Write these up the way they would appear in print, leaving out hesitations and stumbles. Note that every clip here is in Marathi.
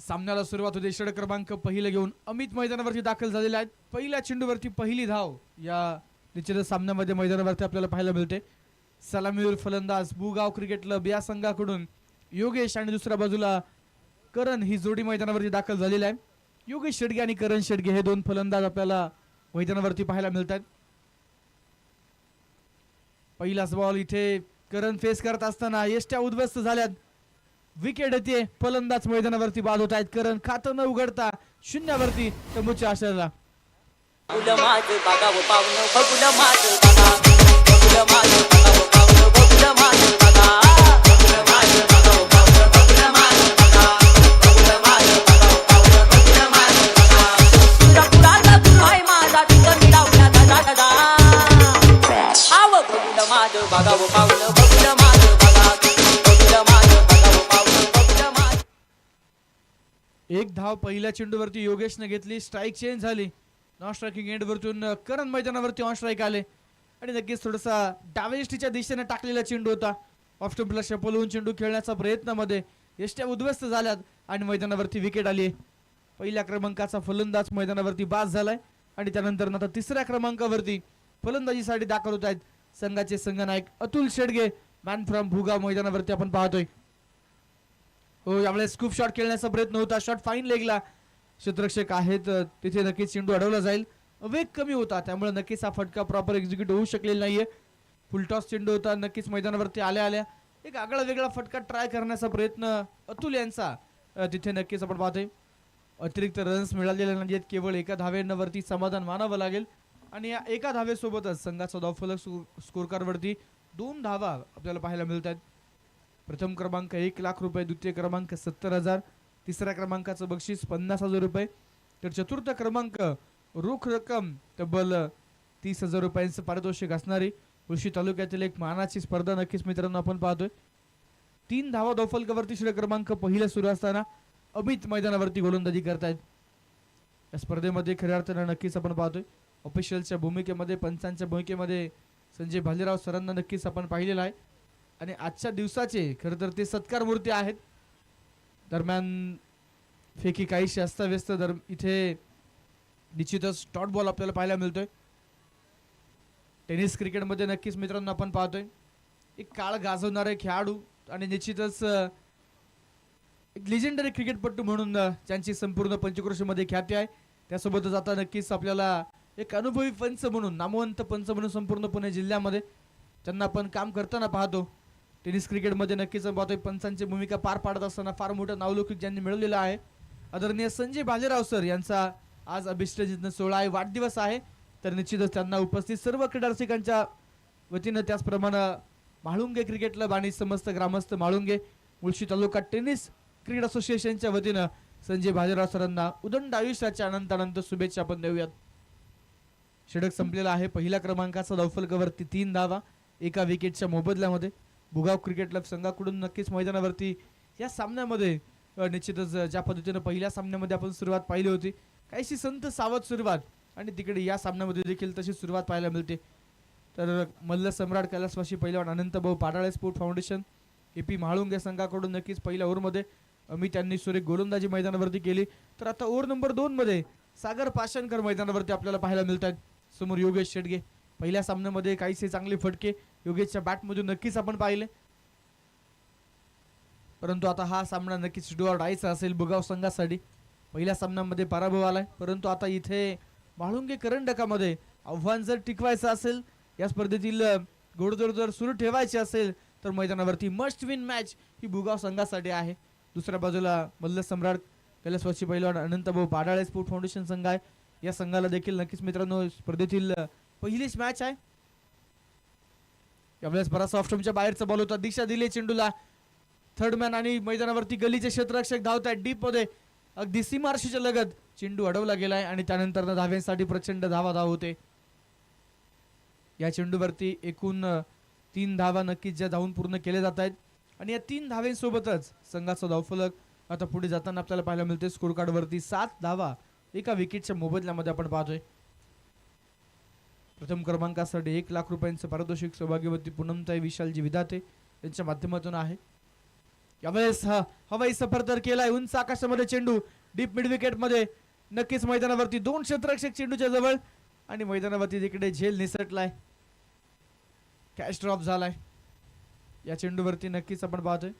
सामन्याला सुरुवात होते. षटक क्रमांक पहिले घेऊन अमित मैदानावरती दाखल झालेले आहेत. पहिल्या चेंडूवरती पहिली धाव या निश्चितच सामन्यामध्ये मैदानावरती आपल्याला पाहायला मिळते. सलामीवीर फलंदाज बुगाव क्रिकेट क्लब या संघाकडून योगेश आणि दुसऱ्या बाजूला करण ही जोडी मैदानावरती दाखल झालेली आहे. योगेश शेडगे आणि करण शेडगे हे दोन फलंदाज आपल्याला मैदानावरती पाहायला मिळतात. पहिलाच बॉल इथे करण फेस करत असताना यष्ट्या उद्ध्वस्त झाल्यात. विकेट येते. फलंदाज मैदानावरती बाद होत आहेत. करण खातं न उघडता शून्यावरती तंबूच्या आशेला एक धाव पहिल्या चेंडूवरती योगेशने घेतली. स्ट्राईक चेंज झाली. नॉन स्ट्रायकिंग एंड वरतून करण मैदानावरती ऑन स्ट्राईक आले आणि नक्कीच थोडासा डावेष्टीच्या दिशेने टाकलेला चेंडू होता. ऑफ स्टंपला शपलवून चेंडू खेळण्याच्या प्रयत्नामध्ये यष्ट्या उद्ध्वस्त झाल्यात आणि मैदानावरती विकेट आली. पहिल्या क्रमांकाचा फलंदाज मैदानावरती बाद झालाय आणि त्यानंतर आता तिसऱ्या क्रमांकावरती फलंदाजीसाठी दाखल होत आहेत संघाचे संघनायक अतुल शेडगे. मॅन फ्रॉम भुगाव मैदानावरती आपण पाहतोय. हो, यावेळेस स्कूप शॉट खेळण्याचा प्रयत्न होता. Shot fine लेगला. क्षेत्ररक्षक आहेत तिथे नक्कीच चेंडू अडवला जाईल. वेग कमी होता त्यामुळे नक्कीच हा फटका प्रॉपर एक्झिक्यूट होऊ शकलेला नाहीये. फुलटॉस चेंडू होता. नक्कीच मैदानावरती आल्या आल्या एक आगळा वेगळा फटका ट्राय करण्याचा प्रयत्न अतुल यांचा तिथे नक्कीच आपण पाहतोय. अतिरिक्त रन्स मिळालेले नाहीत. केवळ एका धावेवरती समाधान मानावं लागेल आणि या एका धावेसोबतच संघाचा धावफलक स्कोर कार्डवरती 2 धावा आपल्याला पाहायला मिळतात. प्रथम क्रमांक 1 लाख रुपये, द्वितीय क्रमांक 70,000, तिसऱ्या क्रमांकाचं बक्षीस 50,000 रुपये, तर चतुर्थ क्रमांक रोख रक्कम तब्बल 30,000 रुपयांचं पारितोषिक असणारी मुळशी तालुक्यातील एक मानाची स्पर्धा नक्कीच मित्रांनो आपण पाहतोय. 3 धावा धावफलकावरती षटक क्रमांक पहिला सुरू असताना अमित मैदानावरती गोलंदाजी करतायत. या स्पर्धेमध्ये खऱ्या अर्थानं नक्कीच आपण पाहतोय ऑफिशियलच्या भूमिकेमध्ये, पंचांच्या भूमिकेमध्ये संजय भालेराव सरांना नक्कीच आपण पाहिलेलं आहे आणि आजच्या दिवसाचे खरं तर ते सत्कार मूर्ती आहेत. दरम्यान फेकी काहीशी अस्ताव्यस्त इथे निश्चितच डॉट बॉल आपल्याला पाहायला मिळतोय. टेनिस क्रिकेटमध्ये नक्कीच मित्रांनो आपण पाहतोय एक काळ गाजवणारे खेळाडू आणि निश्चितच एक लेजेंडरी क्रिकेटपटू म्हणून ज्यांची संपूर्ण पंचक्रोशीमध्ये ख्याती आहे. त्यासोबतच आता नक्कीच आपल्याला एक अनुभवी पंच म्हणून, नामवंत पंच म्हणून संपूर्ण पुणे जिल्ह्यामध्ये त्यांना आपण काम करताना पाहतो. टेनिस क्रिकेटमध्ये नक्कीच पाहतोय पंचांची भूमिका पार पाडत असताना फार मोठं नावलौकिक ज्यांनी मिळवलेलं आहे आदरणीय संजय भालेराव सर यांचा आज अभिष्टचिन्ह सोहळा आहे, वाढदिवस आहे. तर निश्चितच त्यांना उपस्थित सर्व क्रीडा रसिकांच्या वतीनं, त्याचप्रमाणे म्हाळुंगे क्रिकेट क्लब आणि समस्त ग्रामस्थ म्हाळुंगे मुळशी तालुका टेनिस क्रिकेट असोसिएशनच्या वतीनं संजय भालेराव सरांना उदंड आयुष्याच्या अनंत शुभेच्छा आपण देऊयात. षटक संपलेला आहे. पहिल्या क्रमांकाचा धावफलकावरती 3 धावा एका विकेटच्या मोबदल्यामध्ये. भुगाव क्रिकेट क्लब संघाकडून नक्कीच मैदानावरती या सामन्यामध्ये निश्चितच ज्या पद्धतीने पहिल्या सामन्यामध्ये आपण सुरुवात पाहिली होती काहीशी संत सावध सुरुवात आणि तिकडे या सामन्यामध्ये देखील तशी सुरुवात पाहायला मिळते. तर मल्ल सम्राट कैलासवासी पहिलवान अनंतभाऊ पाडाळे स्पोर्ट फाउंडेशन एपी म्हाळुंगे संघाकडून नक्कीच पहिल्या ओव्हरमध्ये अमित यांनी सुरेख गोलंदाजी मैदानावरती केली. तर आता ओव्हर नंबर 2 मध्ये सागर पाषाणकर मैदानावरती आपल्याला पाहायला मिळतात. समोर योगेश शेडगे. पहिल्या सामन्यामध्ये काहीसे चांगले फटके योगेशच्या बॅटमधून नक्कीच आपण पाहिले, परंतु आता हा सामना नक्कीच डू ऑर डायचा असेल भुगाव संघासाठी. पहिल्या सामन्यामध्ये पराभव आलाय, परंतु आता इथे म्हाळुंगे करंडकामध्ये आव्हान जर टिकवायचं असेल, या स्पर्धेतील घोडदौड जर सुरू ठेवायची असेल तर मैदानावरती मस्ट विन मॅच ही भुगाव संघासाठी आहे. दुसऱ्या बाजूला मल्ल सम्राट कैलासवासी पहिलवान अनंतभाऊ पाडाळे स्पोर्ट फाउंडेशन संघ आहे. या संघाला देखील नक्कीच मित्रांनो स्पर्धेतील पहिलीच मॅच आहे. यावेळेस बराचसा ऑफस्टंपच्या बाहेरचा बॉल होता. दिशा दिली चेंडूला. थर्ड मॅन आणि मैदानावरती गलीचे क्षेत्ररक्षक धावत आहेत डीप मध्ये. अगदी सीमारशीच्या लगत चेंडू अडवला गेलाय आणि त्यानंतर धाव्यांसाठी प्रचंड धाव होते. या चेंडूवरती एकूण 3 धावा नक्कीच ज्या धावून पूर्ण केले जात आहेत आणि या 3 धाव्यांसोबतच संघाचा धावफलक आता पुढे जाताना आपल्याला पाहायला मिळते. स्कोर कार्ड वरती 7 धावा एका विकेटच्या मोबदल्यामध्ये आपण पाहतोय. प्रथम क्रमांकासाठी 1 लाख रुपयांचं पारितोषिक सौभाग्यवती पूनमताई विशालजी विधाते यांच्या माध्यमातून आहे. यावेळेस हवाई सफर तर केलाय, उंच आकाशामध्ये चेंडू डीप मिड विकेट मध्ये, नक्कीच मैदानावरती दोन क्षेत्ररक्षक चेंडूच्या जवळ आणि मैदानावरती तिकडे झेल निसटलाय, कॅच ड्रॉप झालाय. या चेंडूवरती नक्कीच आपण पाहतोय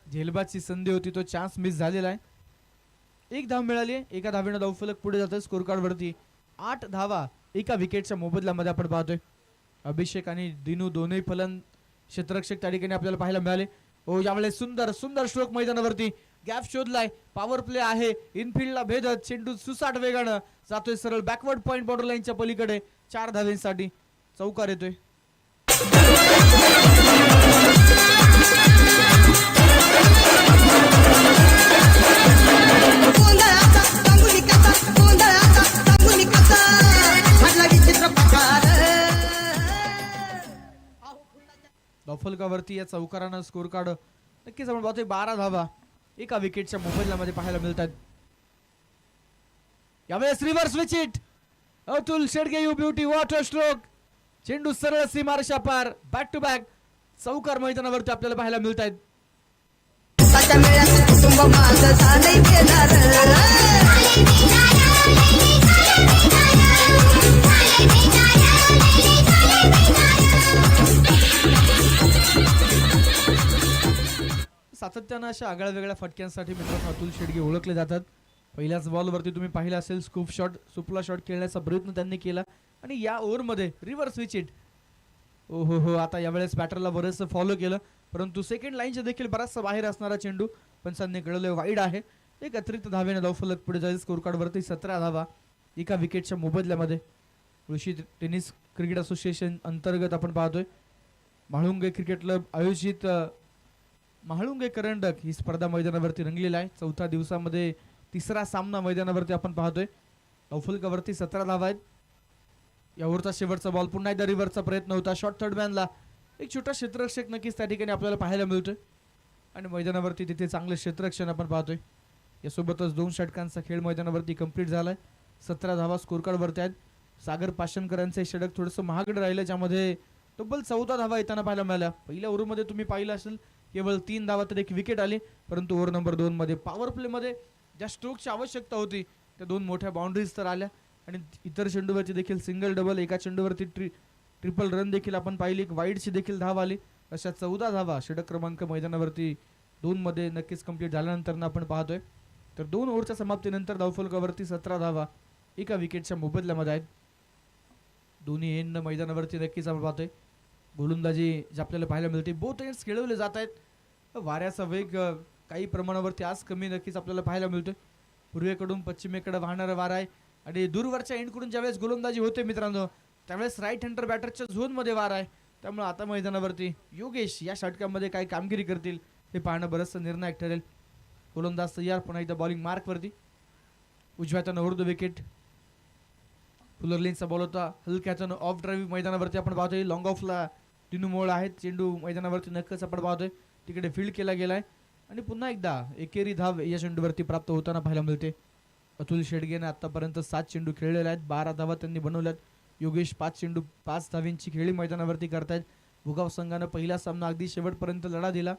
झेलबादची संधी होती, तो चान्स मिस झालेला आहे. एक धाव मिळाली, एका धावेनं धावफलक पुढे जातोय स्कोर कार्ड वरती. 8 धावा एका विकेटच्या मोबदल्यामध्ये आपण पाहतोय. अभिषेक आणि दिनू दोन्ही फलंदाज क्षेत्ररक्षक त्या ठिकाणी आपल्याला पाहायला मिळाले. ओ यावेळेस सुंदर सुंदर स्ट्रोक मैदानावरती, गॅप शोधलाय, पॉवर प्ले आहे, इनफिल्डला भेदत चेंडू सुसाट वेगानं जातोय सरळ बॅकवर्ड पॉइंट बॉर्डर लाईनच्या पलीकडे. 4 धावेंसाठी चौकार येतोय. फलकावरती या चौकारानं स्कोर कार्ड नक्कीच आपण पाहतोय 12 धावा एका विकेटच्या मोबदल्यामध्ये पाहायला मिळतात. यावेळेस reverse wicket, Atul Shedge you beauty, water stroke, चेंडू सरळ सीमारेषा पार, बॅक टू बॅक चौकार मैदानावरती आपल्याला पाहायला मिळत आहेत. सातत्यानं अशा आगळ्या वेगळ्या फटक्यांसाठी मित्रांनो अतुल शेडगे ओळखले जातात. पहिल्याच बॉलवरती तुम्ही पाहिलं असेल स्कूप शॉट, सुपला शॉट खेळण्याचा प्रयत्न त्यांनी केला आणि या ओव्हरमध्ये रिव्हर्स विकेट. ओ हो, आता यावेळेस बॅटरला बरंचसं फॉलो केलं, परंतु सेकंड लाईनच्या देखील बराचसा बाहेर असणारा चेंडू पंचांनी कळवलं वाईड आहे. एक अतिरिक्त धावेने धावफलक पुढे जाईल स्कोर कार्ड वरती. 17 धावा एका विकेटच्या मोबदल्यामध्ये. ऋषी टेनिस क्रिकेट असोसिएशन अंतर्गत आपण पाहतोय म्हाळुंगे क्रिकेट क्लब आयोजित म्हाळुंगे करंडक ही स्पर्धा मैदानावरती रंगलेला आहे. 4थ्या दिवसामध्ये तिसरा सामना मैदानावरती आपण पाहतोय. धावफलकावरती 17 धावा आहेत. या ओव्हरचा शेवटचा बॉल, पुन्हा एकदा रिव्हर्सचा प्रयत्न होता, शॉर्ट थर्ड मॅनला एक छोटा क्षेत्ररक्षक नक्कीच त्या ठिकाणी आपल्याला पाहायला मिळतोय आणि मैदानावरती तिथे चांगलं क्षेत्ररक्षण आपण पाहतोय. यासोबतच 2 षटकांचा खेळ मैदानावरती कंप्लीट झालाय. 17 धावा स्कोर कार्ड वरती आहेत. सागर पाषाणकरांचे षटक थोडंसं महागडं राहिलं, ज्यामध्ये तब्बल 14 धावा येताना पाहायला मिळाल्या. पहिल्या ओव्हरमध्ये तुम्ही पाहिलं असेल केवळ 3 धावा तर एक विकेट आली, परंतु ओव्हर नंबर 2 मध्ये पॉवर प्ले मध्ये ज्या स्ट्रोकची आवश्यकता होती त्या 2 मोठ्या बाउंड्रीज तर आल्या आणि इतर चेंडूवरती देखील सिंगल डबल, एका चेंडूवरती ट्रिपल रन देखील आपण पाहिली, एक वाईडची देखील धाव आली. अशा 14 धावा षटक क्रमांक मैदानावरती 2 मध्ये नक्कीच कंप्लीट झाल्यानंतर आपण पाहतोय. तर 2 ओव्हरच्या समाप्तीनंतर धावफलकावरती 17 धावा एका विकेटच्या मोबदल्यामध्ये आहेत. दोन्ही एंड मैदानावरती नक्कीच आपण पाहतोय गोलंदाजी जे आपल्याला पाहायला मिळते. बोथ एंड्स खेळवले जात आहेत. वाऱ्याचा वेग काही प्रमाणावरती आज कमी नक्कीच आपल्याला पाहायला मिळतोय. पूर्वेकडून पश्चिमेकडे वाहणारा वारा आहे आणि दूरवरच्या एंडकडून ज्यावेळेस गोलंदाजी होते मित्रांनो त्यावेळेस राईट हँडर बॅटरच्या झोनमध्ये वारा आहे. त्यामुळे आता मैदानावरती योगेश या षटकामध्ये काय कामगिरी करतील हे पाहणं बरंचसं निर्णायक ठरेल. गोलंदाज तयार, पुन्हा एकदा बॉलिंग मार्कवरती. उजव्या हातानं ओव्हर द विकेट, फुलरलिनचा बॉल होता, हलक्या हातानं ऑफ ड्राईव्ह मैदानावरती आपण पाहतोय. लॉंग ऑफला दिनू मोळ आहेत, चेंडू मैदानावरती नक्कीच आपण पाहतोय तिकडे फील्ड केला गेलाय आणि पुन्हा एकदा एकेरी धाव या चेंडूवरती प्राप्त होताना पाहायला मिळते. अतुल शेडगेने आतापर्यंत 7 चेंडू खेळलेले आहेत, 12 धावा त्यांनी बनवल्यात. योगेश 5 चेंडू 5 धावांची खेळी मैदानावरती करतायत. भुगाव संघानं पहिला सामना अगदी शेवटपर्यंत लढा दिला.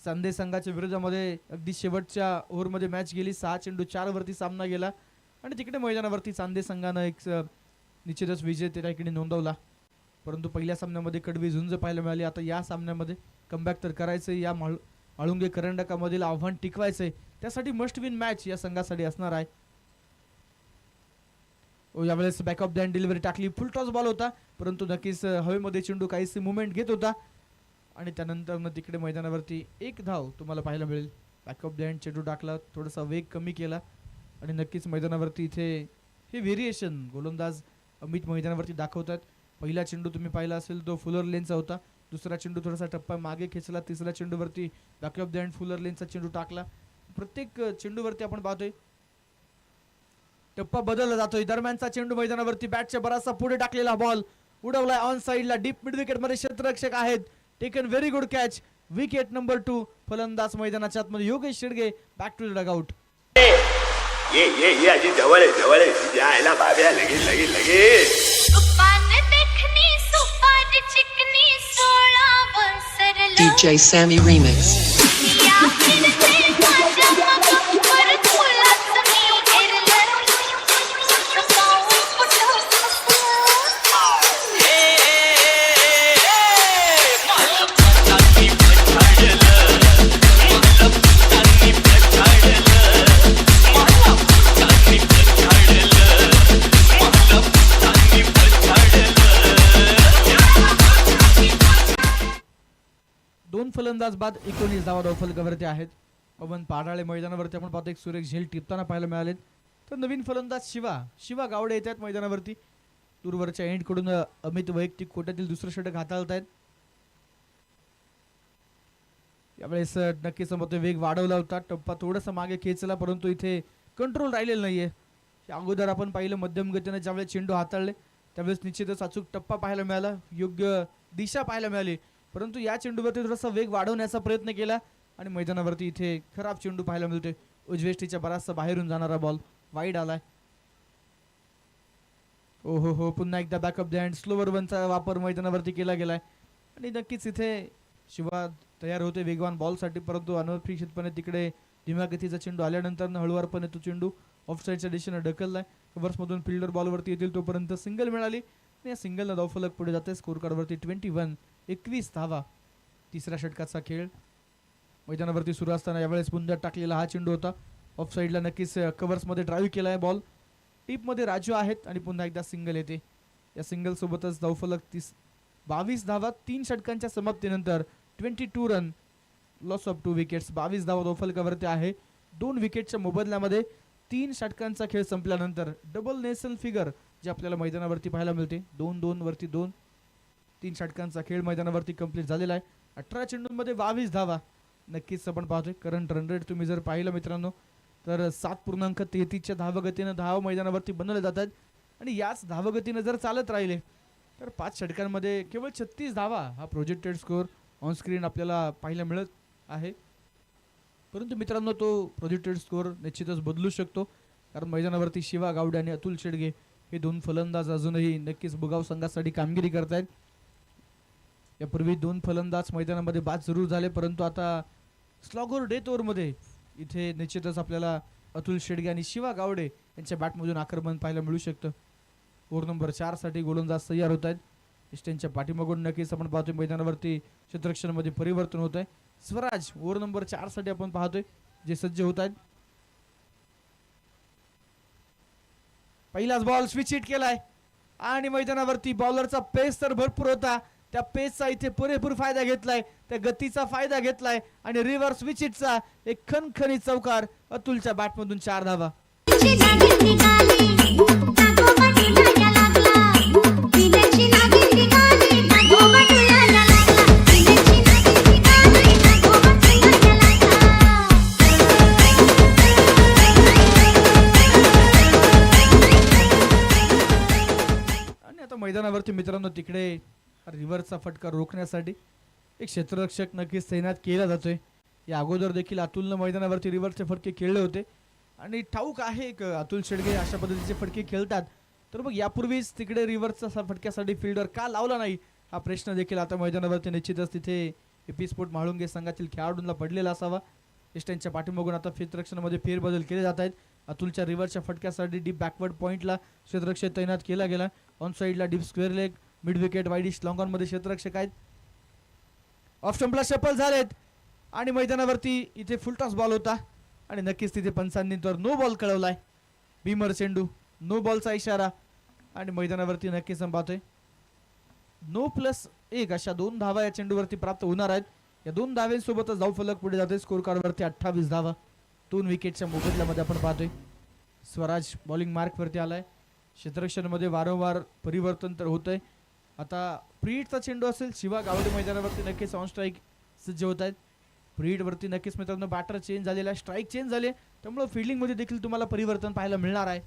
चांदे संघाच्या विरोधामध्ये अगदी शेवटच्या ओव्हरमध्ये मॅच गेली. 6 चेंडू 4 वरती सामना गेला आणि तिकडे मैदानावरती चांदे संघानं एक निश्चितच विजय त्या ठिकाणी नोंदवला. परंतु पहिल्या सामन्यामध्ये कडवी झुंज पाहायला मिळाली. आता या सामन्यामध्ये कमबॅक तर करायचं, या म्हाळुंगे करंडकामधील आव्हान टिकवायचंय, त्यासाठी मस्ट विन मॅच या संघासाठी असणार आहे. यावेळेस back of the hand delivery टाकली, फुल टॉस बॉल होता, परंतु नक्कीच हवेमध्ये चेंडू काहीशी मुवमेंट घेत होता आणि त्यानंतर तिकडे मैदानावरती 1 धाव तुम्हाला पाहायला मिळेल. बॅक ऑफ द हँड चेंडू टाकला, थोडासा वेग कमी केला आणि नक्कीच मैदानावरती इथे हे व्हेरिएशन गोलंदाज अमित मैदानावरती दाखवतात. पहिला चेंडू तुम्ही पाहिला असेल तो फुलर लेनचा होता, दुसरा चेंडू थोडासा टप्पा मागे खेचला, तिसरा चेंडूवरती back of the hand fuller लेनचा चेंडू टाकला. प्रत्येक चेंडूवरती आपण पाहतोय टप्पा बदलला जातोय. दरम्यानचा चेंडू मैदानावरती बॅटच्या बराचसा पुढे टाकलेला बॉल उडवलाय ऑन साइडला, डीप मिड विकेट मध्ये क्षेत्ररक्षक आहेत, taken very good catch, wicket number 2. फलंदाज मैदानाच्या आतमध्ये Yogesh Shedge, back to the dugout. ये अजी जवळ आहे यायला बाब्या, लगे लगे लगे सुपान देखनी सुपान DJ Sammy Remix. दोन फलंदाज बाद 19 धावा धावफलकावरती आहेत. पवन पाडाळे मैदानावरती आपण पाहतो एक सुरेख झेल टिपताना पाहायला मिळालेत. तर नवीन फलंदाज शिवा गावडे येतात मैदानावरती. दूरवरच्या एंड कडून अमित वैयक्तिक कोट्यातील दुसरं षटक हाताळत आहेत. यावेळेस नक्कीच मग वेग वाढवला होता. टप्पा थोडासा मागे खेचला परंतु इथे कंट्रोल राहिलेला नाहीये. अगोदर आपण पाहिलं मध्यम गतीने ज्यावेळेस चेंडू हाताळले त्यावेळेस निश्चितच अचूक टप्पा पाहायला मिळाला, योग्य दिशा पाहायला मिळाली. परंतु या चेंडूवरती थोडासा वेग वाढवण्याचा प्रयत्न केला आणि मैदानावरती इथे खराब चेंडू पाहायला मिळतोय. उजवेष्टीच्या बराचसा बाहेरून जाणारा बॉल वाईड आलाय. हो पुन्हा एकदा बॅकअप द हँड स्लोवर वनचा वापर मैदानावरती केला गेलाय आणि नक्कीच इथे शिवा तयार होते वेगवान बॉलसाठी. परंतु अनपेक्षितपणे तिकडे धीम्या गतीचा चेंडू आल्यानंतर हळुवारपणे तो चेंडू ऑफसाईडच्या दिशेने ढकललाय. कव्हर्समधून फिल्डर बॉलवरती येतील तोपर्यंत सिंगल मिळाली आणि या सिंगलनं धावफलक पुढे जाते. स्कोर कार्डवरती 21 धावा. तिसऱ्या षटकाचा खेळ मैदानावरती सुरू असताना यावेळेस पुन्हा टाकलेला हा चेंडू होता. ऑफ साईडला नक्कीच कव्हर्समध्ये ड्राईव्ह केलाय बॉल. टीपमध्ये राजू आहेत आणि पुन्हा एकदा सिंगल येते. या सिंगल सोबतच धावफलक 22 धावा 3 षटकांच्या समाप्तीनंतर 22 रन लॉस ऑफ 2 विकेट्स. 22 धावा धावफलकावरती आहे. 2 विकेटच्या मोबदल्यामध्ये 3 षटकांचा खेळ संपल्यानंतर डबल नेशनल फिगर जे आपल्याला मैदानावरती पाहायला मिळते. 2-2 वरती 2. 3 षटकांचा खेळ मैदानावरती कंप्लीट झालेला आहे. 18 चेंडूंमध्ये 22 धावा. नक्कीच आपण पाहतोय करंट रन रेट तुम्ही जर पाहिलं मित्रांनो तर 7.33च्या धावगतीनं धाव मैदानावरती बनवले जातात आणि याच धावगतीनं जर चालत राहिले तर 5 षटकांमध्ये केवळ 36 धावा हा प्रोजेक्टेड स्कोर ऑन स्क्रीन आपल्याला पाहायला मिळत आहे. परंतु मित्रांनो तो प्रोजेक्टेड स्कोर निश्चितच बदलू शकतो कारण मैदानावरती शिवा गावडे आणि अतुल शेडगे हे 2 फलंदाज अजूनही नक्कीच बुगाव संघासाठी कामगिरी करतायत. यापूर्वी 2 फलंदाज मैदानामध्ये बाद जरूर झाले परंतु आता स्लॉगर डेथ ओव्हरमध्ये इथे निश्चितच आपल्याला अतुल शेडगे आणि शिवा गावडे यांच्या बॅटमधून आक्रमण पाहायला मिळू शकतं. ओव्हर नंबर 4 साठी गोलंदाज तयार होत आहेत. इस्टेनच्या पाठीमागून नक्कीच आपण पाहतोय मैदानावरती क्षेत्ररक्षणामध्ये परिवर्तन होत आहे. स्वराज ओव्हर नंबर 4 साठी आपण पाहतोय जे सज्ज होत आहेत. पहिलाच बॉल स्विच हिट केलाय आणि मैदानावरती बॉलरचा पेस तर भरपूर होता. त्या पेसचा इथे पुरेपूर फायदा घेतलाय, त्या गतीचा फायदा घेतलाय आणि रिव्हर्स स्विच हिटचा एक खणखणीत चौकार. अतुलच्या बॅटमधून 4 धावा. आणि आता मैदानावरती मित्रांनो तिकडे रिव्हर्सचा फटका रोखण्यासाठी एक क्षेत्ररक्षक नक्कीच तैनात केला जातोय. या अगोदर देखील अतुलनं मैदानावरती रिव्हर्सचे फटके खेळले होते आणि ठाऊक आहे अतुल शेडगे अशा पद्धतीचे फटके खेळतात. तर मग यापूर्वीच तिकडे रिव्हर्सचा फटक्यासाठी फिल्डर का लावला नाही हा प्रश्न देखील आता मैदानावरती निश्चितच तिथे एपी स्पोर्ट म्हाळुंगे संघातील खेळाडूंना पडलेला असावा. इस्टनच्या पाठीमागून आता क्षेत्ररक्षणामध्ये फेरबदल केले जात आहेत. अतुलच्या रिव्हर्सच्या फटक्यासाठी डीप बॅकवर्ड पॉईंटला क्षेत्ररक्षक तैनात केला गेला. ऑन साईडला deep square leg mid wicket widish long on मध्ये क्षेत्ररक्षक आहेत. ऑफ स्टंपला शफल झालेत आणि मैदानावरती इथे फुलटॉस बॉल होता आणि नक्कीच तिथे पंचांनी तर नो बॉल कळवलाय. भीमर चेंडू नो बॉलचा इशारा आणि मैदानावरती नक्कीच आपण पाहतोय नो+1 अशा 2 धावा या चेंडूवरती प्राप्त होणार आहेत. या 2 धाव्यांसोबतच धावफलक पुढे जाते. स्कोर कार्डवरती 28 धावा. 2 विकेटच्या मोबदल्यामध्ये आपण पाहतोय स्वराज बॉलिंग मार्क वरती आलाय. क्षेत्ररक्षणामध्ये वारंवार परिवर्तन तर होतंय. आता प्रीडचा चेंडू असेल शिवा गावडे मैदानावरती नक्कीच ऑन स्ट्राईक सज्ज होत आहेत. प्रीडवरती नक्कीच मित्रांनो बॅटर चेंज झालेला आहे, स्ट्राईक चेंज झाले त्यामुळे फिल्डिंगमध्ये देखील तुम्हाला परिवर्तन पाहायला मिळणार आहे.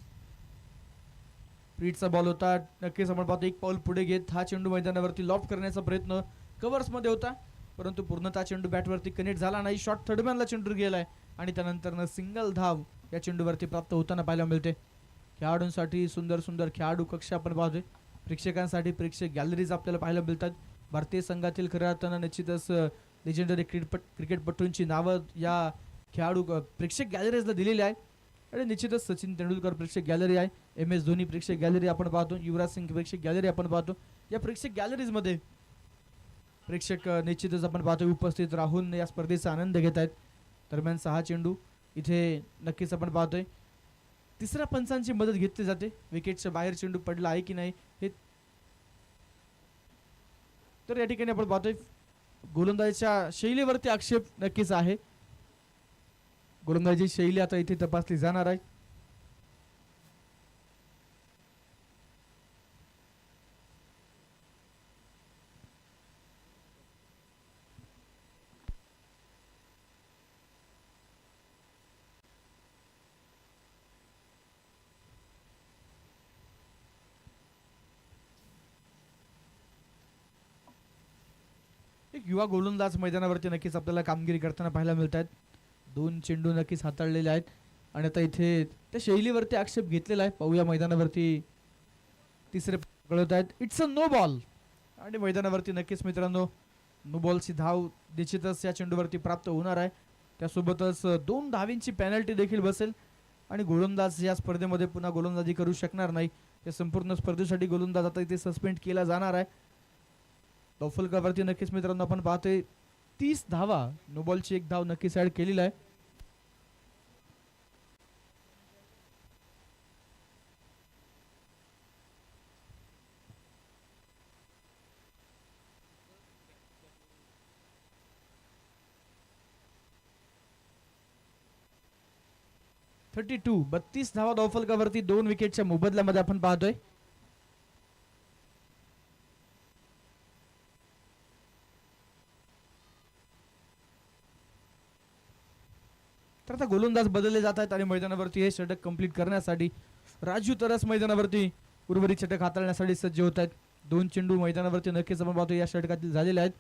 प्रीडचा बॉल होता नक्कीच आपण पाहतो एक पाऊल पुढे घेत हा चेंडू मैदानावरती लॉफ्ट करण्याचा प्रयत्न कव्हर्समध्ये होता परंतु पूर्णतः चेंडू बॅटवरती कनेक्ट झाला नाही. शॉर्ट थर्डमॅनला चेंडू गेलाय आणि त्यानंतर सिंगल धाव या चेंडूवरती प्राप्त होताना पाहायला मिळते. खेळाडूंसाठी सुंदर सुंदर खेळाडू कक्ष आपण पाहतोय. प्रेक्षकांसाठी प्रेक्षक गॅलरीज आपल्याला पाहायला मिळतात. भारतीय संघातील खऱ्या अर्थानं निश्चितच लेजेंडरी क्रिकेटपटूंची नावं या खेळाडू प्रेक्षक गॅलरीजला दिलेली आहे. आणि निश्चितच सचिन तेंडुलकर प्रेक्षक गॅलरी आहे, MS धोनी प्रेक्षक गॅलरी आपण पाहतो, युवराज सिंग प्रेक्षक गॅलरी आपण पाहतो. या प्रेक्षक गॅलरीजमध्ये प्रेक्षक निश्चितच आपण पाहतो उपस्थित राहून या स्पर्धेचा आनंद घेत आहेत. दरम्यान 6 चेंडू इथे नक्कीच आपण पाहतोय. तिसऱ्या पंचांची मदत घेतली जाते, विकेटच्या बाहेर चेंडू पडला आहे की नाही हे. तर या ठिकाणी आपण पाहतोय गोलंदाजीच्या शैलीवरती आक्षेप नक्कीच आहे. गोलंदाजी शैली आता इथे तपासली जाणार आहे. एक युवा गोलंदाज मैदानावरती नक्कीच आपल्याला कामगिरी करताना पाहायला मिळत आहेत. 2 चेंडू नक्कीच हाताळलेले आहेत आणि आता इथे त्या शैलीवरती आक्षेप घेतलेला आहे. पाहूया मैदानावरती तिसरे कळत आहेत. इट्स अ नो बॉल आणि मैदानावरती नक्कीच मित्रांनो नो बॉलची धाव निश्चितच या चेंडूवरती प्राप्त होणार आहे. त्यासोबतच 2 धावींची पेनल्टी देखील बसेल आणि गोलंदाज या स्पर्धेमध्ये पुन्हा गोलंदाजी करू शकणार नाही. या संपूर्ण स्पर्धेसाठी गोलंदाज आता इथे सस्पेंड केला जाणार आहे. धावफलकावरती नक्कीच मित्रांनो आपण पाहतोय 30 धावा, नो बॉलची 1 धाव नक्कीच ऍड केलेला आहे. (32) 32 धावा धावफलकावरती 2 विकेटच्या मोबदल्यामध्ये आपण पाहतोय. तर आता गोलंदाज बदलले जात आहेत आणि मैदानावरती हे षटक कंप्लीट करण्यासाठी राजू तरस मैदानावरती उर्वरित षटक हाताळण्यासाठी सज्ज होत आहेत. 2 चेंडू मैदानावरती नक्कीच आपण पाहतो या षटकातील झालेले आहेत.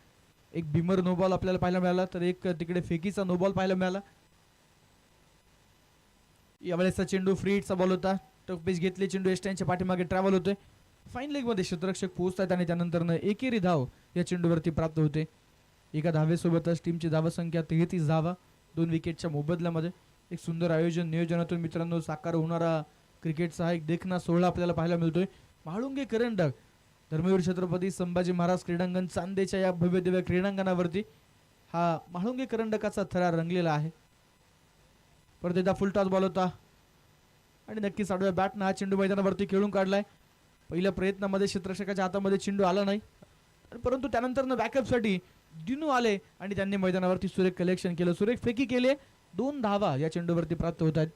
एक बिमर नो बॉल आपल्याला पाहायला मिळाला, तर एक तिकडे फेकीचा नो बॉल पाहायला मिळाला. यावेळेसचा चेंडू फ्री हिटचा बॉल होता. टफ पिच घेतले, चेंडू एस्टॅनच्या पाठीमागे ट्रॅव्हल होतोय. फाईन लेग मध्ये क्षेत्ररक्षक पोहोचतात आणि त्यानंतर एकेरी धाव या चेंडूवरती प्राप्त होते. एका धावेसोबतच टीमची धावसंख्या 33 धावा 2 विकेटच्या मोबदल्यामध्ये. एक सुंदर आयोजन नियोजनातून मित्रांनो साकार होणारा क्रिकेटचा हा एक देखणा सोहळा आपल्याला पाहायला मिळतोय. म्हाळुंगे करंडक धर्मवीर छत्रपती संभाजी महाराज क्रीडांगण चांदेच्या या भव्य दिव्य क्रीडांगणावरती हा म्हाळुंगे करंडकाचा थरार रंगलेला आहे. परत एकदा फुल टॉस बॉल होता आणि नक्कीच आडव्या बॅटनं हा चेंडू मैदानावरती खेळून काढलाय. पहिल्या प्रयत्नामध्ये क्षेत्ररक्षकाच्या हातामध्ये चेंडू आला नाही, परंतु त्यानंतर बॅकअपसाठी दिनू आले आणि त्यांनी मैदानावरती सुरेख कलेक्शन केलं, सुरेख फेकी केली. 2 धावा या चेंडूवरती प्राप्त होत आहेत.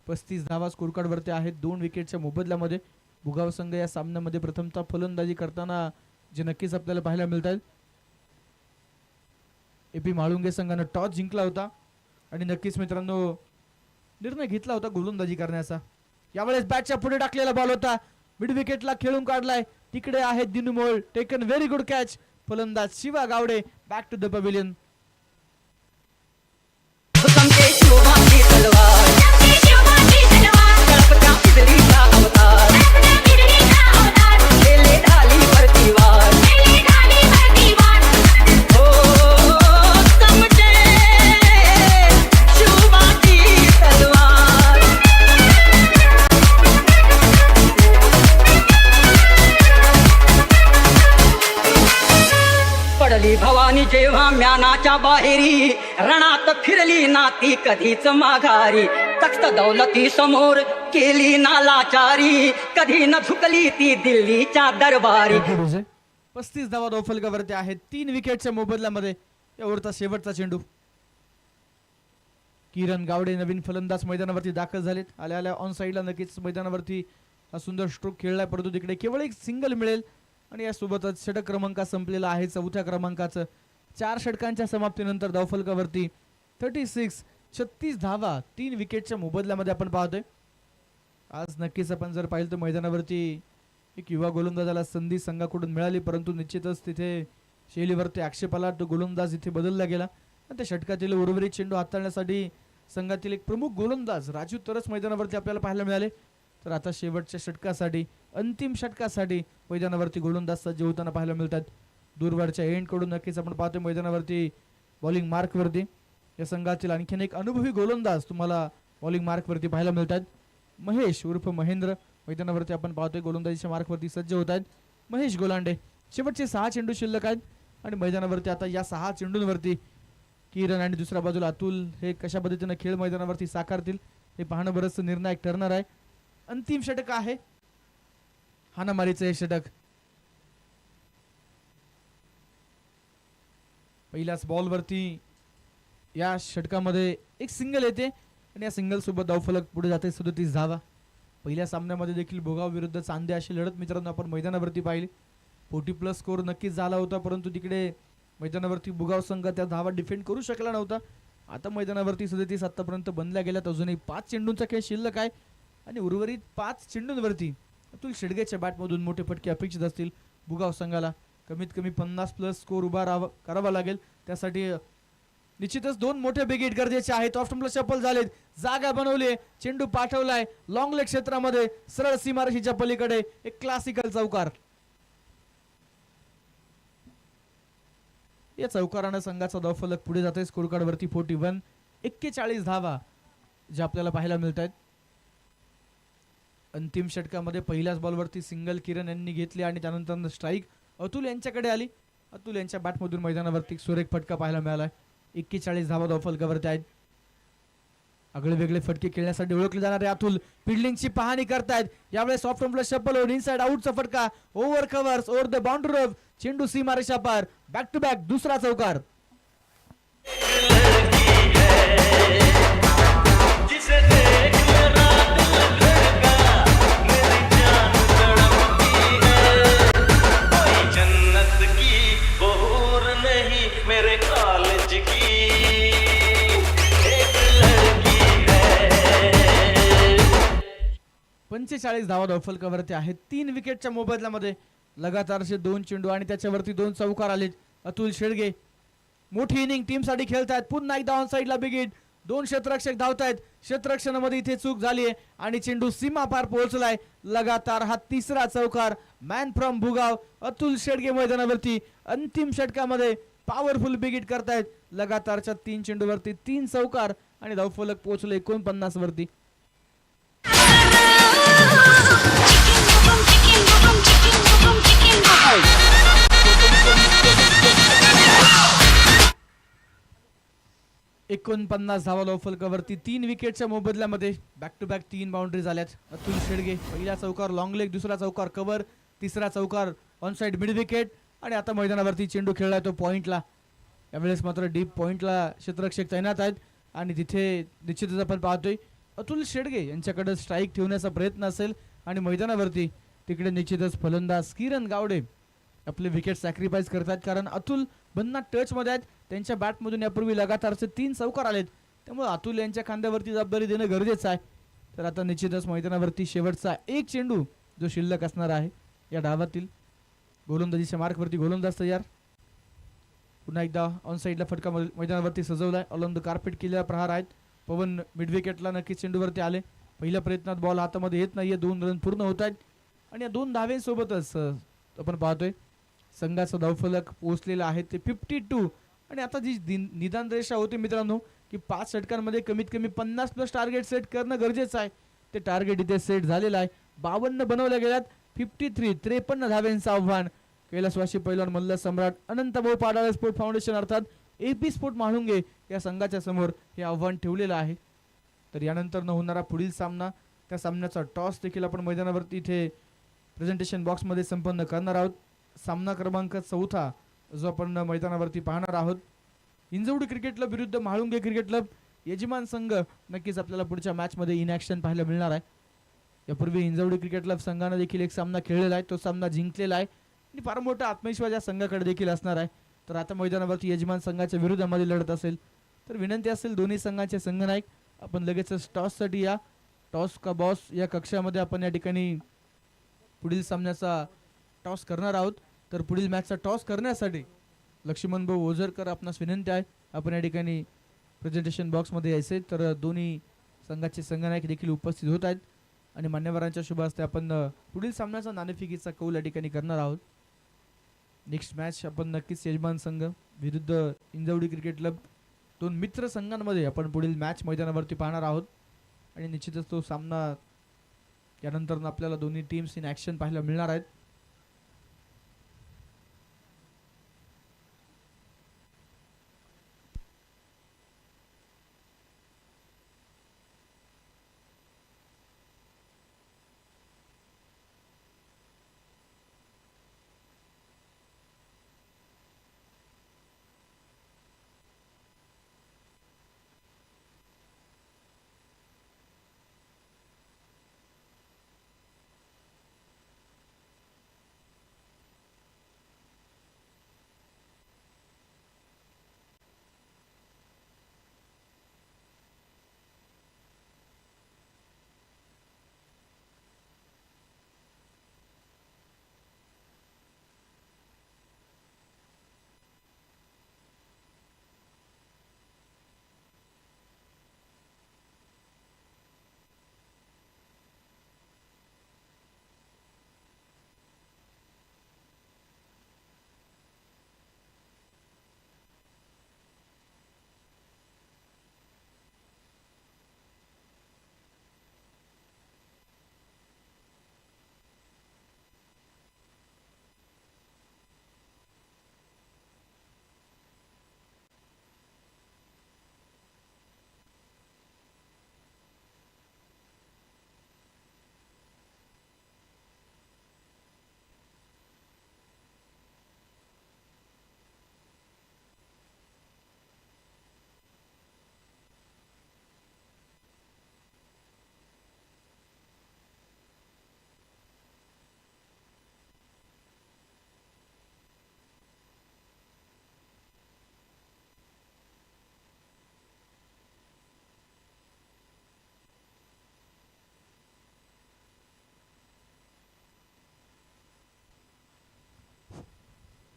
35 धावा स्कोर कार्ड वरती आहेत 2 विकेटच्या मोबदल्यामध्ये. भुगाव संघ या सामन्यामध्ये प्रथमतः फलंदाजी करताना जे नक्कीच आपल्याला पाहायला मिळत आहेत. AP म्हाळुंगे संघानं टॉस जिंकला होता आणि नक्कीच मित्रांनो निर्णय घेतला होता गोलंदाजी करण्याचा. यावेळेस बॅटच्या पुढे टाकलेला बॉल होता, मिड विकेटला खेळून काढलाय. तिकडे आहे Dinu Mol, taken very good catch. फलंदाज Shiva Gawade back to the pavilion. पडली भवानी जेव्हा म्यानाच्या बाहेरी, रणात फिरली नाती कधीच माघारी. तख्त दौलती समोर केली नालाचारी, कधी न झुकली ती दिल्लीच्या दरबारी. 35 धावा धावफलकावरती आहेत 3 विकेटच्या मोबदल्यामध्ये. या ओव्हरचा शेवटचा चेंडू. किरण गावडे नवीन फलंदाज मैदानावरती दाखल झालेत. आल्या आल्या ऑन साईडला नक्कीच मैदानावरती हा सुंदर स्ट्रोक खेळलाय, परंतु तिकडे केवळ एक सिंगल मिळेल आणि यासोबतच षटक क्रमांक संपलेला आहे 4थ्या क्रमांकाचं. 4 षटकांच्या समाप्तीनंतर धावफलकावरती 36 धावा 3 विकेटच्या मोबदल्यामध्ये आपण पाहतोय. आज नक्कीच आपण जर पाहिलं तर मैदानावरती एक युवा गोलंदाजाला संधी संघाकडून मिळाली, परंतु निश्चितच तिथे शैलीवरती आक्षेप आला. तो गोलंदाज इथे बदलला गेला आणि त्या षटकातील उर्वरित चेंडू हाताळण्यासाठी संघातील एक प्रमुख गोलंदाज राजू तरस मैदानावरती आपल्याला पाहायला मिळाले. तर आता शेवटच्या षटकासाठी, अंतिम षटकासाठी मैदानावरती गोलंदाज सज्ज होताना पाहायला मिळतात. दूरवरच्या एंड कडून नक्कीच आपण पाहतोय मैदानावरती बॉलिंग मार्कवरती. या संघातील आणखीन एक अनुभवी गोलंदाज तुम्हाला बॉलिंग मार्कवरती पाहायला मिळतात. महेश उर्फ महेंद्र मैदानावरती आपण पाहतोय गोलंदाजीच्या मार्कवरती सज्ज होत आहेत. महेश गोलांडे. शेवटचे 6 चेंडू शिल्लक आहेत आणि मैदानावरती आता या 6 चेंडूंवरती किरण आणि दुसऱ्या बाजूला अतुल हे कशा पद्धतीने खेळ मैदानावरती साकारतील हे पाहणं बरंच निर्णायक ठरणार आहे. अंतिम षटक आहे हाणामारीचं हे षटक. पहिल्याच बॉलवरती या षटकामध्ये एक सिंगल येते आणि या सिंगल सोबत धावफलक पुढे जाते 37 धावा. पहिल्या सामन्यामध्ये देखील भोगाव विरुद्ध चांदे अशी लढत मित्रांनो आपण मैदानावरती पाहिली. 40+ स्कोर नक्कीच झाला होता, परंतु तिकडे मैदानावरती भोगाव संघ त्या धावा डिफेंड करू शकला नव्हता. आता मैदानावरती 37 आतापर्यंत बनल्या गेल्यात. अजूनही 5 चेंडूंचा खेळ शिल्लक आहे आणि उर्वरित 5 चेंडूंवरती अतुल शेडगेच्या बॅटमधून मोठे फटके अपेक्षित असतील. भोगाव संघाला कमीत कमी 50+ स्कोर उभा करावा लागेल. त्यासाठी निश्चितच 2 मोठे बिग हिट गरजेचे आहेत. ऑफ स्टंपला शफल झालेत, जागा बनवली, चेंडू पाठवलाय लॉंग लेग क्षेत्रामध्ये सरळ सीमारेषेच्या पलीकडे एक क्लासिकल चौकार. या चौकारानं संघाचा धावफलक पुढे जाते स्कोर कार्ड वरती 41. 41 धावा ज्या आपल्याला पाहायला मिळत आहेत. अंतिम षटकामध्ये पहिल्याच बॉलवरती सिंगल किरण यांनी घेतली आणि त्यानंतर स्ट्राईक अतुल यांच्याकडे आली. अतुल यांच्या बॅटमधून मैदानावरती सुरेख फटका पाहायला मिळाला. 41 धावा धावफलकावरती आहेत. आगळे वेगळे फटके खेळण्यासाठी ओळखले जाणारे अतुल फिल्डिंगची पाहणी करतायत. यावेळेस सॉफ्ट रंपला शफल होऊन इनसाइड आउटचा फटका over covers over the boundary of चेंडू सीमारेषा पार. बॅक टू बॅक दुसरा चौकार. जन्नत की बहूर नहीं मेरे कॉलेज की एक लड़की है. 45 धावा धावफलकावरती आहेत. 3 विकेटच्या मोबदल्यामध्ये लगातारचे 2 चेंडू आणि त्याच्यावरती 2 चौकार आलेत. अतुल शेडगे मोठी इनिंग टीमसाठी खेळतायत. पुन्हा एकदा ऑन साइडला बिग हिट. 2 क्षेत्ररक्षक धावतायत. क्षेत्ररक्षणामध्ये इथे चूक झाली आहे आणि चेंडू सीमा पार पोहोचलाय. लगातार हा 3रा चौकार. मॅन फ्रॉम भुगाव अतुल शेडगे मैदानावरती अंतिम षटकामध्ये पॉवरफुल बिग हिट करतायत. लगातारच्या 3 चेंडूवरती 3 चौकार आणि धावफलक पोहोचले 49 वरती. एकोणपन्नास धावा धावफलकावरती 3 विकेटच्या मोबदल्यामध्ये बॅक टू बॅक 3 बाउंड्री झाल्यात. अतुल शेडगे पहिला चौकार लॉंग लेग, दुसरा चौकार कव्हर, तिसरा चौकार ऑन साइड मिड विकेट आणि आता मैदानावरती चेंडू खेळलाय तो पॉइंटला. यावेळेस मात्र डीप पॉइंटला क्षेत्ररक्षक तैनात आहेत आणि तिथे निश्चितच आपण पाहतोय अतुल शेडगे यांच्याकडे स्ट्राईक ठेवण्याचा प्रयत्न असेल आणि मैदानावरती तिकडे निश्चितच फलंदाज किरण गावडे आपले विकेट सॅक्रिफाईस करतात. कारण अतुल बन्ना टच मध्ये आहेत. त्यांच्या बॅटमधून यापूर्वी लगातारचे 3 चौकार आलेत. त्यामुळे अतुल यांच्या खांद्यावरती जबाबदारी देणं गरजेचं आहे. तर आता निश्चितच मैदानावरती शेवटचा 1 चेंडू जो शिल्लक असणार आहे या डावातील. गोलंदाजीच्या मार्कवरती गोलंदाज तयार. पुन्हा एकदा ऑन साईडला फटका मैदानावरती सजवलाय. ऑलॉंग द कार्पेट केलेला प्रहार आहेत. पवन मिड विकेटला नक्कीच चेंडूवरती आले. पहिल्या प्रयत्नात बॉल हातामध्ये येत नाहीये. 2 रन पूर्ण होत आहेत आणि या 2 धावेसोबतच आपण पाहतोय संघाचा धावफलक पोहोचलेला आहे ते 52. आणि आता जी निदान रेषा होती मित्रांनो की 5 षटकांमध्ये कमीत कमी 50+ टार्गेट सेट करणं गरजेचं आहे. ते टार्गेट इथे सेट झालेलं आहे. 52 बनवल्या गेल्यात. 53 धाव्यांचं आव्हान कैलासवासी पैलवान मल्ल सम्राट अनंतभाऊ पाडाळे स्पोर्ट फाउंडेशन अर्थात AP स्पोर्ट म्हाळुंगे या संघाच्या समोर हे आव्हान ठेवलेलं आहे. तर यानंतर न होणारा पुढील सामना, त्या सामन्याचा टॉस देखील आपण मैदानावरती इथे प्रेझेंटेशन बॉक्समध्ये संपन्न करणार आहोत. सामना क्रमांक 4 जो आपण मैदानावरती पाहणार आहोत. हिंजवडी क्रिकेट क्लब विरुद्ध म्हाळुंगे क्रिकेट क्लब. यजमान संघ नक्कीच आपल्याला पुढच्या मॅचमध्ये इन ॲक्शन पाहायला मिळणार आहे. यापूर्वी हिंजवडी क्रिकेट क्लब संघाने देखील एक सामना खेळलेला आहे. तो सामना जिंकलेला आहे आणि फार मोठा आत्मविश्वास या संघाकडे देखील असणार आहे. तर आता मैदानावरती यजमान संघाच्या विरोधामध्ये लढत असेल तर विनंती असेल दोन्ही संघाचे संघनायक आपण लगेच टॉससाठी या. टॉस का बॉस या कक्षामध्ये आपण या ठिकाणी पुढील सामन्याचा टॉस करणार आहोत. तर पुढील मॅचचा टॉस करण्यासाठी लक्ष्मण भाऊ ओझरकर आपणास विनंती आहे आपण या ठिकाणी प्रेझेंटेशन बॉक्समध्ये यायचे. तर दोन्ही संघाचे संघनायक देखील उपस्थित होत आहेत आणि मान्यवरांच्या शुभ हस्ते आपण पुढील सामन्याचा नाणेफेकीचा कौल या ठिकाणी करणार आहोत. नेक्स्ट मॅच आपण नक्कीच यजमान संघ विरुद्ध इंजवडी क्रिकेट क्लब, दोन मित्र संघांमध्ये आपण पुढील मॅच मैदानावरती पाहणार आहोत. आणि निश्चितच तो सामना यानंतर आपल्याला दोन्ही टीम्स इन ॲक्शन पाहायला मिळणार आहेत.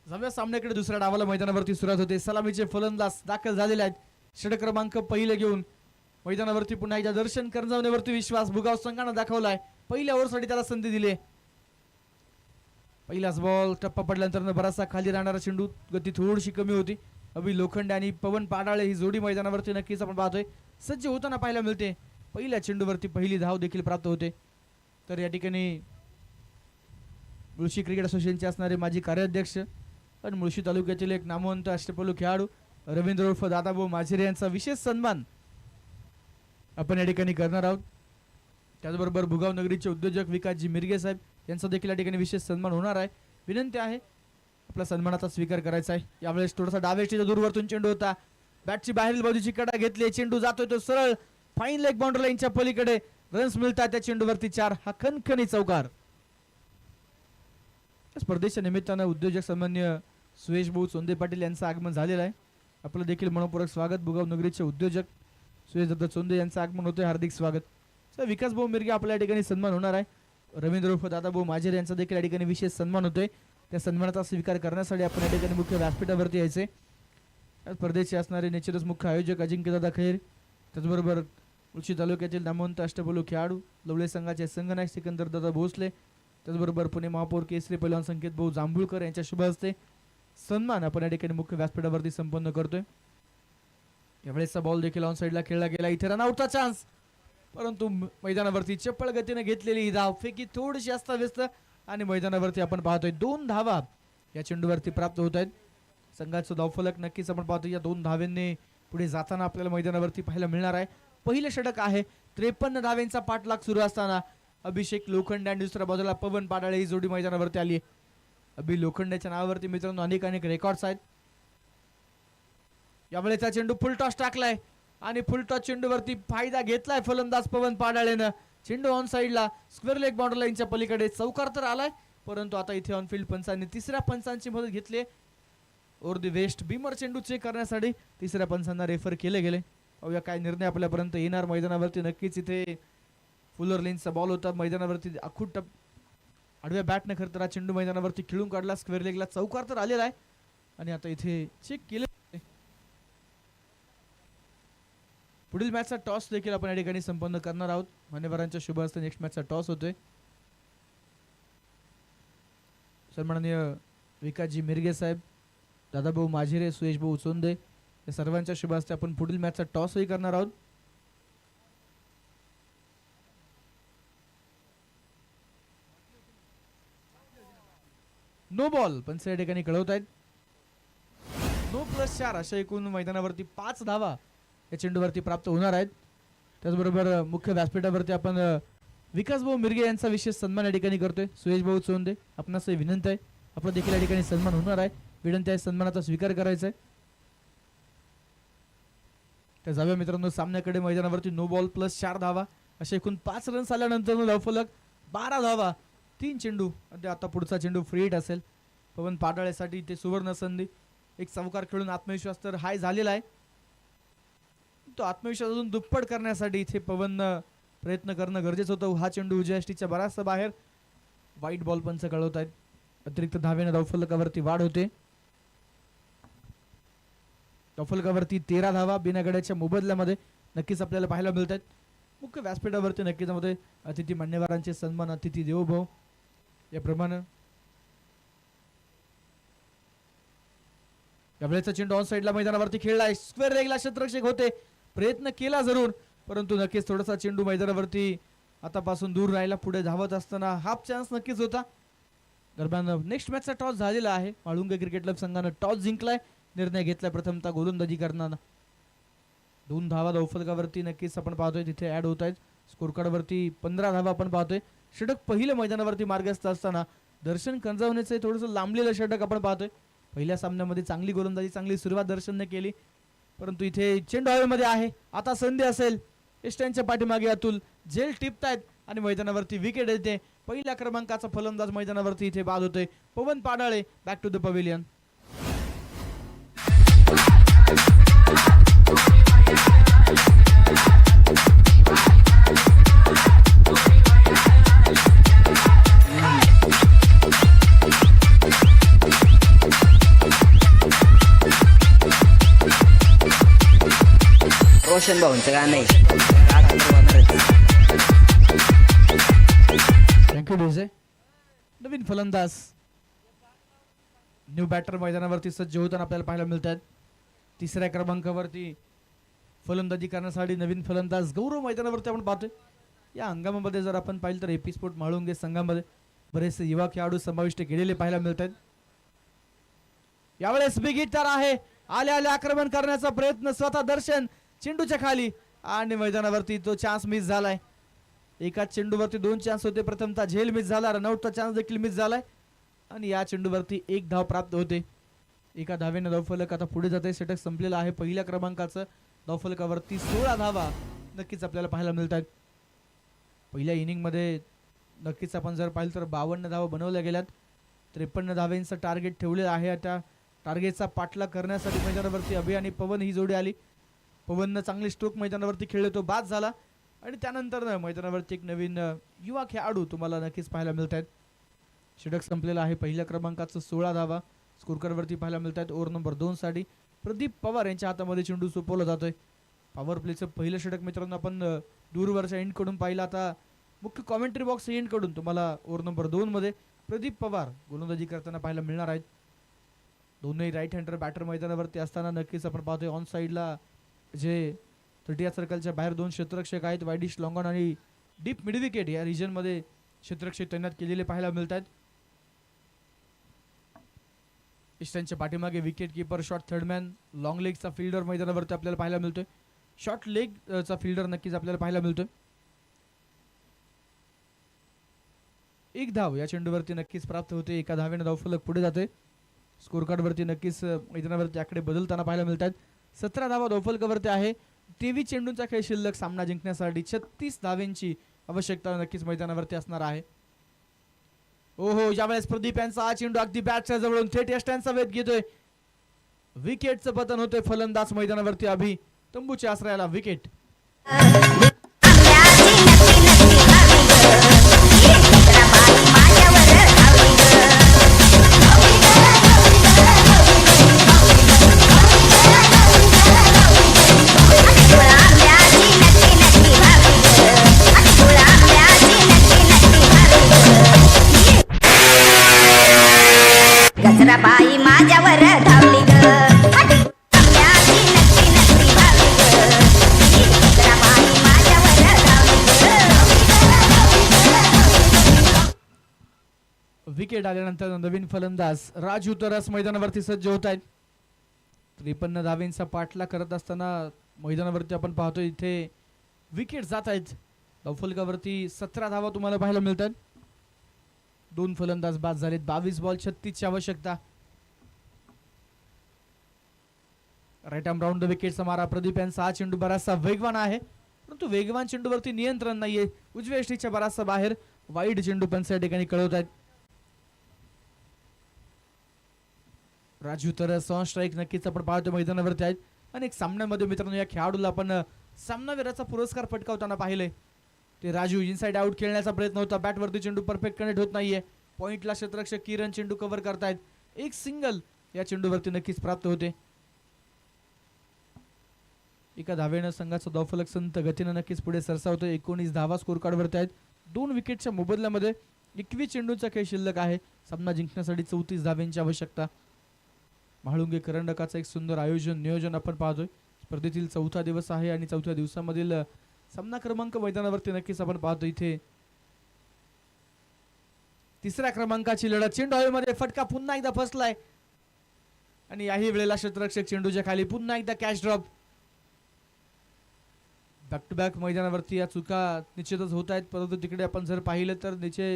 जाऊया सामन्याकडे. दुसऱ्या डावाला मैदानावरती सुरुवात होते. सलामीचे फलंदाज दाखल झालेले आहेत. षटक क्रमांक पहिले घेऊन मैदानावरती पुन्हा एकदा दर्शन करंजावण्यावरती विश्वास भुगाव संघानं दाखवलाय. पहिल्या ओव्हरसाठी त्याला संधी दिली. पहिलाच बॉल टप्पा पडल्यानंतर बराचसा खाली राहणारा चेंडू, गती थोडीशी कमी होती. अभि लोखंडे आणि पवन पाडाळे ही जोडी मैदानावरती नक्कीच आपण पाहतोय सज्ज होताना पाहायला मिळते. पहिल्या चेंडूवरती पहिली धाव देखील प्राप्त होते. तर या ठिकाणी मुळशी क्रिकेट असोसिएशनचे असणारे माजी कार्याध्यक्ष आणि मुळशी तालुक्यातील एक नामवंत अष्टपैलू खेळाडू रवींद्र उर्फ दादाभाऊ माझिरे यांचा विशेष सन्मान आपण या ठिकाणी करणार आहोत. त्याचबरोबर भुगाव नगरीचे उद्योजक विकासजी मिरगे साहेब यांचा देखील या ठिकाणी विशेष सन्मान होणार आहे. विनंती आहे आपला सन्मानाचा स्वीकार करायचा आहे. यावेळेस थोडासा डावेष्टीचा दूरवरतून चेंडू होता. बॅटची बाहेरील बाजूची कडा घेतली. चेंडू जातोय तो सरळ फाईन लेग बाउंड्री लाईनच्या पलीकडे. रन्स मिळतात त्या चेंडूवरती 4. हा खणखणी चौकार. स्पर्धेच्या निमित्तानं उद्योजक सामान्य सुयश भाऊ चोंदे पाटील यांचं आगमन झालेलं आहे. आपलं देखील मनपूर्वक स्वागत. भुगाव नगरीचे उद्योजक सुयश दत्त चोंदे यांचं आगमन होते. हार्दिक स्वागत. विकास भाऊ मिरगे आपल्या या ठिकाणी सन्मान होणार आहे. रवींद्र उर्फ दादाभाऊ माझेर यांचा देखील या ठिकाणी विशेष सन्मान होतोय. त्या सन्मानाचा स्वीकार करण्यासाठी आपण या ठिकाणी मुख्य व्यासपीठावरती यायचे. या स्पर्धेचे असणारे निश्चितच मुख्य आयोजक अजिंक्यदादा खैर, त्याचबरोबर मुळशी तालुक्यातील नामवंत अष्टपैलू खेळाडू लवळे संघाचे संघनायक सिकंदर दादा भोसले, त्याचबरोबर पुणे महापौर केसरी पैलवान संकेत भाऊ जांभूळकर यांच्या शुभ हस्ते सन्मान आपण या ठिकाणी मुख्य व्यासपीठावरती संपन्न करतोय. यावेळेसचा बॉल देखील ऑन साईडला खेळला गेला. इथे रनआउटचा चान्स, परंतु मैदानावरती चप्पळ गतीने घेतलेली ही धाव फेकी थोडीशी अस्ताव्यस्त आणि मैदानावरती आपण पाहतोय 2 धावा या चेंडूवरती प्राप्त होत आहेत. संघाचं धावफलक नक्कीच आपण पाहतोय या 2 धावांनी पुढे जाताना आपल्याला मैदानावरती पाहायला मिळणार आहे. पहिले षटक आहे. 53 धावांचा पाठलाग सुरू असताना अभिषेक लोखंडे आणि दुसऱ्या बाजूला पवन पाडाळे ही जोडी मैदानावरती आली. अभि लोखंडेच्या नावावरती मित्रांनो अनेक रेकॉर्ड्स आहेत. यावेळेचा चेंडू फुल टॉस टाकलाय आणि फुल टॉस चेंडूवरती फायदा घेतलाय फलंदाज पवन पाडाळेनं. चेंडू ऑन साईडला स्क्वेअर लेग बाउंड्री लाईनच्या पलीकडे. चौकार तर आलाय, परंतु आता इथे ऑनफिल्ड पंचांनी तिसऱ्या पंचांची मदत घेतली. ओर दी वेस्ट बीमर चेंडू चेक करण्यासाठी तिसऱ्या पंचांना रेफर केले गेले. अवया काय निर्णय आपल्यापर्यंत येणार मैदानावरती. नक्कीच इथे फुलर लेन्सचा बॉल होता. मैदानावरती अखूट आडव्या बॅटने खरं तर हा चेंडू मैदानावरती खेळून काढला. स्क्वेअर लेगला चौकार तर आलेला आहे आणि आता इथे चेक केले. पुढील मॅचचा टॉस देखील आपण या ठिकाणी संपन्न करणार आहोत. मान्यवरांच्या शुभ हस्ते नेक्स्ट मॅचचा टॉस होतोय. सन्माननीय विकासजी मिरगे साहेब, दादाभाऊ माझिरे, सुयशभाऊ चोंदे या सर्वांच्या शुभ हस्ते आपण पुढील मॅचचा टॉसही करणार आहोत. नो बॉल पण या ठिकाणी कळवत आहेत. 9+4 अशा एकूण मैदानावरती 5 धावा या चेंडूवरती प्राप्त होणार आहेत. त्याचबरोबर मुख्य व्यासपीठावरती आपण विकासभाऊ मिरगे यांचा विशेष सन्मान या ठिकाणी करतोय. सुयशभाऊ चोंदे, आपणास विनंती आहे, आपला देखील या ठिकाणी सन्मान होणार आहे. विनंती आहे सन्मानाचा स्वीकार करायचा आहे. तर जाऊया मित्रांनो सामन्याकडे. मैदानावरती नो बॉल +4 धावा अशा एकूण 5 रन्स आल्यानंतर धावफलक 12 धावा, 3 चेंडू. आता पुढचा चेंडू फ्री हिट असेल. पवन पाडाळेसाठी ते सुवर्ण संधी. एक चौकार खेळून आत्मविश्वास तर हाय झालेला आहे. तो आत्मविश्वास अजून दुप्पट करण्यासाठी इथे पवन प्रयत्न करणं गरजेचं होतं. हा चेंडू उजव्या यष्टीच्या बराचसा बाहेर. वाईट बॉल पंच कळवत आहेत. अतिरिक्त धावेने धावफलकावरती वाढ होते. धावफलकावरती 13 धावा बिनागड्याच्या मोबदल्यामध्ये नक्कीच आपल्याला पाहायला मिळत आहेत. मुख्य व्यासपीठावरती नक्कीच मध्ये अतिथी मान्यवरांचे सन्मान, अतिथी देवोभव याप्रमाणे. यावेळेचा चेंडू ऑन साइडला मैदानावरती खेळलाय. स्क्वेअर लेगला क्षेत्ररक्षक होते, प्रयत्न केला जरूर, परंतु नक्कीच थोडासा चेंडू मैदानावरती आतापासून दूर राहिला. पुढे धावत असताना हाफ चान्स नक्कीच होता. दरम्यान नेक्स्ट मॅचचा टॉस झालेला आहे. माळुंगे क्रिकेट क्लब संघानं टॉस जिंकलाय. निर्णय घेतलाय प्रथमतः गोलंदाजी करताना. 2 धावा धावफलकावरती नक्कीच आपण पाहतोय तिथे ऍड होत आहेत. स्कोर कार्ड वरती 15 धावा आपण पाहतोय. षटक पहिल्या मैदानावरती मार्गस्थ असताना दर्शन कंजावण्याचे थोडंसं लांबलेलं षटक आपण पाहतोय. पहिल्या सामन्यामध्ये चांगली गोलंदाजी, चांगली सुरुवात दर्शनने केली, परंतु इथे चेंडू हवेमध्ये आहे. आता संधी असेल. एस्टॅनच्या पाठीमागे अतुल झेल टिपतायत आणि मैदानावरती विकेट येते. पहिल्या क्रमांकाचा फलंदाज मैदानावरती इथे बाद होतोय. Pawan Padale back to the pavilion. Roshan भाऊंचं गाणं आहे. Thank you DJ. नवीन फलंदाज, न्यू बॅटर मैदानावरती सज्ज होताना आपल्याला पाहायला मिळत आहेत. 3ऱ्या क्रमांकावरती फलंदाजी करण्यासाठी नवीन फलंदाज गौरव मैदानावरती आपण पाहतोय. या हंगामामध्ये जर आपण पाहिलं तर एपी स्पोर्ट माळुंगे संघामध्ये बरेचसे युवा खेळाडू समाविष्ट केलेले पाहायला मिळत आहेत. यावेळेस बिग हिटर आहे. आले आक्रमण करण्याचा प्रयत्न, स्वतः दर्शन चेंडूच्या खाली आणि मैदानावरती तो चान्स मिस झालाय. एकाच चेंडूवरती 2 चान्स होते. प्रथमतः झेल मिस झाला, रनआउटचा चान्स देखील मिस झालाय आणि या चेंडूवरती 1 धाव प्राप्त होते. एका धावेने धावफलक आता पुढे जाते. षटक संपलेलं आहे. पहिल्या क्रमांकाचं धावफलकावरती 16 धावा नक्कीच आपल्याला पाहायला मिळतात. पहिल्या इनिंगमध्ये नक्कीच आपण जर पाहिलं तर 52 धावा बनवल्या गेल्यात. 53 धावेंचं टार्गेट ठेवलेलं आहे. आता टार्गेटचा पाठलाग करण्यासाठी मैदानावरती अभि आणि पवन ही जोडी आली. पवननं चांगली स्ट्रोक मैदानावरती खेळले, तो बाद झाला आणि त्यानंतर मैदानावरती एक नवीन युवा खेळाडू तुम्हाला नक्कीच पाहायला मिळत आहेत. षटक संपलेलं आहे. पहिल्या क्रमांकाचं 16 धावा स्कोरकारवरती पाहायला मिळत आहेत. ओव्हर नंबर 2 साठी प्रदीप पवार यांच्या हातामध्ये चेंडू सोपवला जातोय. पॉवर प्लेचं पहिलं षटक मित्रांनो आपण दूरवरच्या एंड कडून पाहिलं. आता मुख्य कॉमेंट्री बॉक्स एंड कडून तुम्हाला ओव्हर नंबर 2 मध्ये प्रदीप पवार गोलंदाजी करताना पाहायला मिळणार आहेत. दोन्ही राईट हँडर बॅटर मैदानावरती असताना नक्कीच आपण पाहतोय ऑन साईडला जे 30 सर्कलच्या बाहेर 2 क्षेत्ररक्षक आहेत. वाईडिश लॉंगॉन आणि डीप मिड विकेट या रिजन मध्ये क्षेत्ररक्षक तैनात केलेले पाहायला मिळतात. ईस्टर्नच्या पाठीमागे wicket keeper, short third man, long लेगचा फिल्डर मैदानावरती आपल्याला पाहायला मिळतोय. शॉर्ट लेगचा फिल्डर नक्कीच आपल्याला पाहायला मिळतोय. 1 धाव या चेंडूवरती नक्कीच प्राप्त होते. एका धावेने धावफलक पुढे जाते. स्कोर कार्ड वरती नक्कीच मैदानावरती आकडे बदलताना पाहायला मिळतात. 17 धावा धावफलकावरती आहे. 23 चेंडूंचा खेळ शिल्लक सामना जिंकण्यासाठी 36 धावेंची आवश्यकता नक्कीच मैदानावरती असणार आहे. ओहो, यावेळेस प्रदीप यांचा हा चेंडू अगदी बॅटच्या जवळून थेट यष्ट्यांचा वेध घेतोय. विकेटचं पतन होतंय. फलंदाज मैदानावरती अभि, तंबूच्या आश्रयाला विकेट. गजरा विकेट आल्यानंतर नवीन फलंदाज राजू तरस मैदानावरती सज्ज होत आहेत. 53 धावेंचा पाठला करत असताना मैदानावरती आपण पाहतो इथे विकेट जात आहेत. धावफलकावरती 17 धावा तुम्हाला पाहायला मिळतात. 2 फलंदाज बाद झालेत. 22 बॉल 36 ची आवश्यकता. राईट आर्म राऊंड द विकेटचा मारा प्रदीप यांचा. हा चेंडू बराचसा वेगवान आहे परंतु वेगवान चेंडूवरती नियंत्रण नाहीये. उजव्या यष्टीच्या बराचसा बाहेर वाईड चेंडू पंच या ठिकाणी कळवत आहेत. राजू तरस ऑन स्ट्राईक नक्कीच आपण पाहतो मैदानावरती आहेत. अनेक सामन्यामध्ये मित्रांनो या खेळाडूला आपण सामनावीराचा पुरस्कार पटकावताना पाहिले. ते राजू इनसाइड आउट खेळण्याचा प्रयत्न होता. बॅटवरती चेंडू परफेक्ट कनेक्ट होत नाहीये. पॉइंटला क्षेत्ररक्षक किरण चेंडू कव्हर करतायत. एक सिंगल या चेंडूवरती नक्कीच प्राप्त होते. एका धावेनं संघाचा धावफलक संत गतीनं नक्कीच पुढे सरसावतो. 19 धावा स्कोर कार्डवरती आहेत. 2 विकेटच्या मोबदल्यामध्ये 21 चेंडूंचा खेळ शिल्लक आहे. सामना जिंकण्यासाठी 34 धावेंची आवश्यकता. म्हाळुंगे करंडकाचं एक सुंदर आयोजन नियोजन आपण पाहतोय. स्पर्धेतील 4था दिवस आहे आणि 4थ्या दिवसामधील सामना क्रमांक मैदानावरती नक्कीच आपण पाहतो. इथे 3ऱ्या क्रमांकाची लढत. चेंडू हवेमध्ये फटका पुन्हा एकदा फसलाय आणि याही वेळेला क्षेत्ररक्षक चेंडूच्या खाली पुन्हा एकदा catch drop. Back to back मैदानावरती या चुका निश्चितच होत आहेत परंतु तिकडे आपण जर पाहिलं तर निचे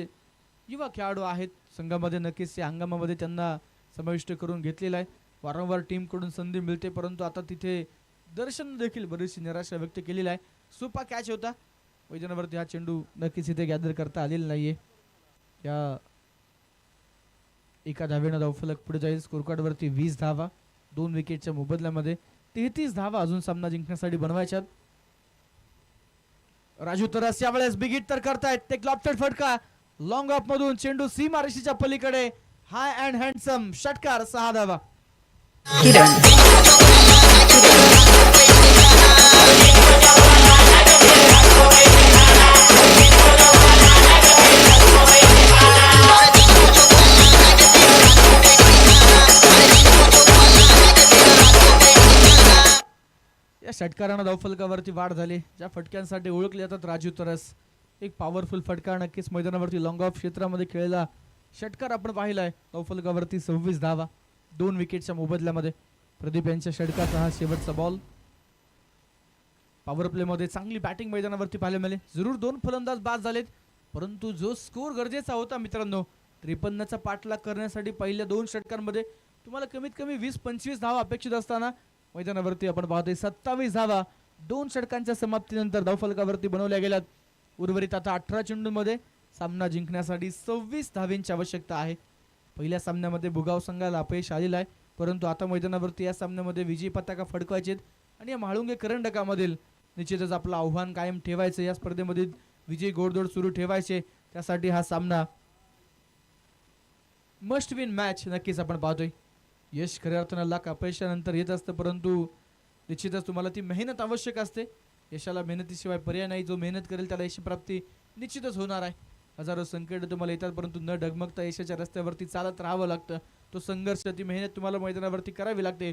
युवा खेळाडू आहेत संघामध्ये. नक्कीच या हंगामामध्ये त्यांना समाविष्ट करून घेतलेला आहे. वारंवार टीमकडून संधी मिळते परंतु आता तिथे दर्शन देखील बरीचशी निराशा व्यक्त केलेली आहे. सोपा कॅच होता मैदानावरती. हा चेंडू नक्कीच इथे गॅदर करता आलेला नाहीये. या एका धावेनं धावफलक पुढे जाईल. स्कोरकार्डवरती 20 धावा 2 विकेटच्या मोबदल्यामध्ये 33 धावा अजून सामना जिंकण्यासाठी बनवायच्यात. राजू तरस यावेळेस बिग हिट तर करतायत. ते लॉफ्टेड फटका लॉंग ऑफ मधून चेंडू सीमारेषेच्या पलीकडे. हाय अँड हँडसम षटकार. 6 धावा. या षटकारानं धावफलकावरती वाढ झाली. ज्या फटक्यांसाठी ओळखले जातात राजू तरस. एक पॉवरफुल फटका नक्कीच मैदानावरती लॉंग ऑफ क्षेत्रामध्ये खेळला षटकार आपण पाहिलाय. धावफलकावरती 26 धावा 2 विकेटच्या मोबदल्यामध्ये. प्रदीप यांच्या षटकाचा हा शेवटचा बॉल. पॉवर प्ले मध्ये चांगली बॅटिंग मैदानावरती पाहायला मिळाली. जरूर 2 फलंदाज बाद झालेत परंतु जो स्कोर गरजेचा होता मित्रांनो 53चा पाठलाग करण्यासाठी पहिल्या 2 षटकांमध्ये तुम्हाला कमीत कमी 20-25 धावा अपेक्षित असताना मैदानावरती आपण पाहतोय 27 धावा 2 षटकांच्या समाप्तीनंतर धावफलकावरती बनवल्या गेल्यात. उर्वरित आता 18 चेंडूंमध्ये सामना जिंकण्यासाठी 26 धावेंची आवश्यकता आहे. पहिल्या सामन्यामध्ये भुगाव संघाला अपयश आलेलं आहे परंतु आता मैदानावरती या सामन्यामध्ये विजयी पताका फडकवायचे आणि या म्हाळुंगे करंडकामधील निश्चितच आपलं आव्हान कायम ठेवायचं. या स्पर्धेमध्ये विजयी गोडदोड सुरू ठेवायचे. त्यासाठी हा सामना मस्ट विन मॅच नक्कीच आपण पाहतोय. यश खऱ्या अर्थानं लाख अपयशानंतर येत असतं परंतु निश्चितच तुम्हाला ती मेहनत आवश्यक असते. यशाला मेहनतीशिवाय पर्याय नाही. जो मेहनत करेल त्याला यशप्राप्ती निश्चितच होणार आहे. हजारो संकट तुम्हाला येतात परंतु न डगमगता यशाच्या रस्त्यावरती चालत राहावं लागतं. तो संघर्ष ती मेहनत तुम्हाला मैदानावरती करावी लागते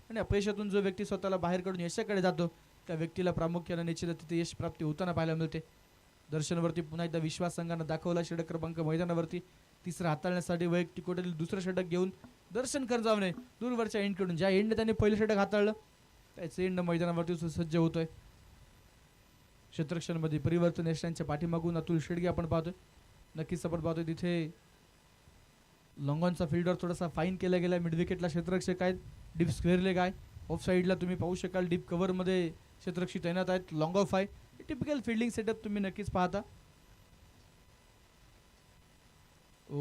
आणि अपयशातून जो व्यक्ती स्वतःला बाहेर काढून यशाकडे जातो त्या व्यक्तीला प्रामुख्याने निश्चितच तिथे यश प्राप्ती होताना पाहायला मिळते. दर्शनवरती पुन्हा एकदा विश्वास संघानं दाखवला. षटक क्रमांक मैदानावरती 3रा हाताळण्यासाठी वैयक्तिक कोट्यातील 2रं षटक घेऊन दर्शन करजावणे दूरवरच्या एंडकडून ज्या एंडने त्याने पहिलं षटक हाताळलं त्याचे एंड मैदानावरती सुसज्ज होतोय. क्षेत्ररक्षणामध्ये परिवर्तन यशांच्या पाठीमागून अतुल शेडगे आपण पाहतोय. नक्कीच आपण पाहतोय तिथे लॉंगॉनचा फिल्डर थोडासा फाईन केला गेला. मिड विकेटला क्षेत्ररक्षक आहेत. डीप स्क्वेअर लेग आहे. ऑफ साईडला तुम्ही पाहू शकाल डीप कव्हरमध्ये क्षेत्ररक्षक तैनात आहेत. लॉंग ऑफ आहे. टिपिकल फिल्डिंग सेटअप तुम्ही नक्कीच पाहता.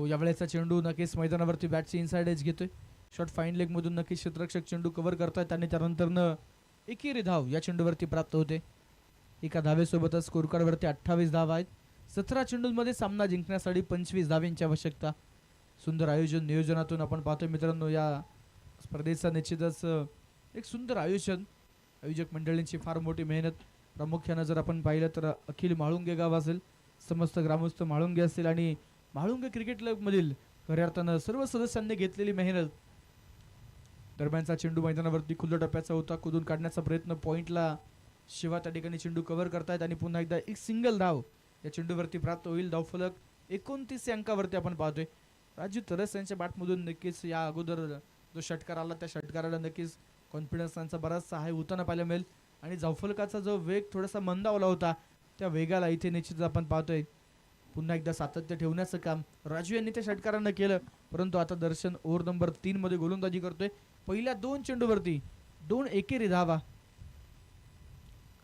यावेळेचा चेंडू नक्कीच मैदानावरती बॅटची इनसाइड एज घेतोय. शॉर्ट फाईन लेग मधून नक्कीच क्षेत्ररक्षक चेंडू कव्हर करतायत आणि त्यानंतर एकेरी धाव या चेंडूवरती प्राप्त होते. एका धावेसोबतच स्कोरकार्डवरती 28 धावा आहेत. 17 चेंडूंमध्ये सामना जिंकण्यासाठी 25 धावेंची आवश्यकता. सुंदर आयोजन नियोजनातून आपण पाहतोय मित्रांनो या स्पर्धेचा निश्चितच एक सुंदर आयोजन. आयोजक मंडळींची फार मोठी मेहनत. प्रामुख्यानं जर आपण पाहिलं तर अखिल म्हाळुंगे गाव असेल, समस्त ग्रामस्थ म्हाळुंगे असतील आणि म्हाळुंगे क्रिकेट क्लबमधील खऱ्या अर्थानं सर्व सदस्यांनी घेतलेली मेहनत. दरम्यानचा चेंडू मैदानावरती खुल्या टप्प्याचा होता. कुदून काढण्याचा प्रयत्न पॉइंटला शिवा त्या ठिकाणी चेंडू कव्हर करतायत आणि पुन्हा एकदा एक सिंगल धाव या चेंडूवरती प्राप्त होईल. धावफलक 29 अंकावरती आपण पाहतोय. राजू तरस यांच्या बॅटमधून नक्कीच या अगोदर जो षटकार आला त्या षटकाराला नक्कीच कॉन्फिडन्स त्यांचा बराचसा आहे उताना पाहायला मिळेल. आणि जावफलकाचा जो वेग थोडासा मंदावला होता त्या वेगाला इथे निश्चित आपण पाहतोय पुन्हा एकदा सातत्य ठेवण्याचं काम राजू यांनी त्या षटकारानं केलं. परंतु आता दर्शन ओव्हर नंबर 3 मध्ये गोलंदाजी करतोय. पहिल्या 2 चेंडूवरती 2 एकेरी धावा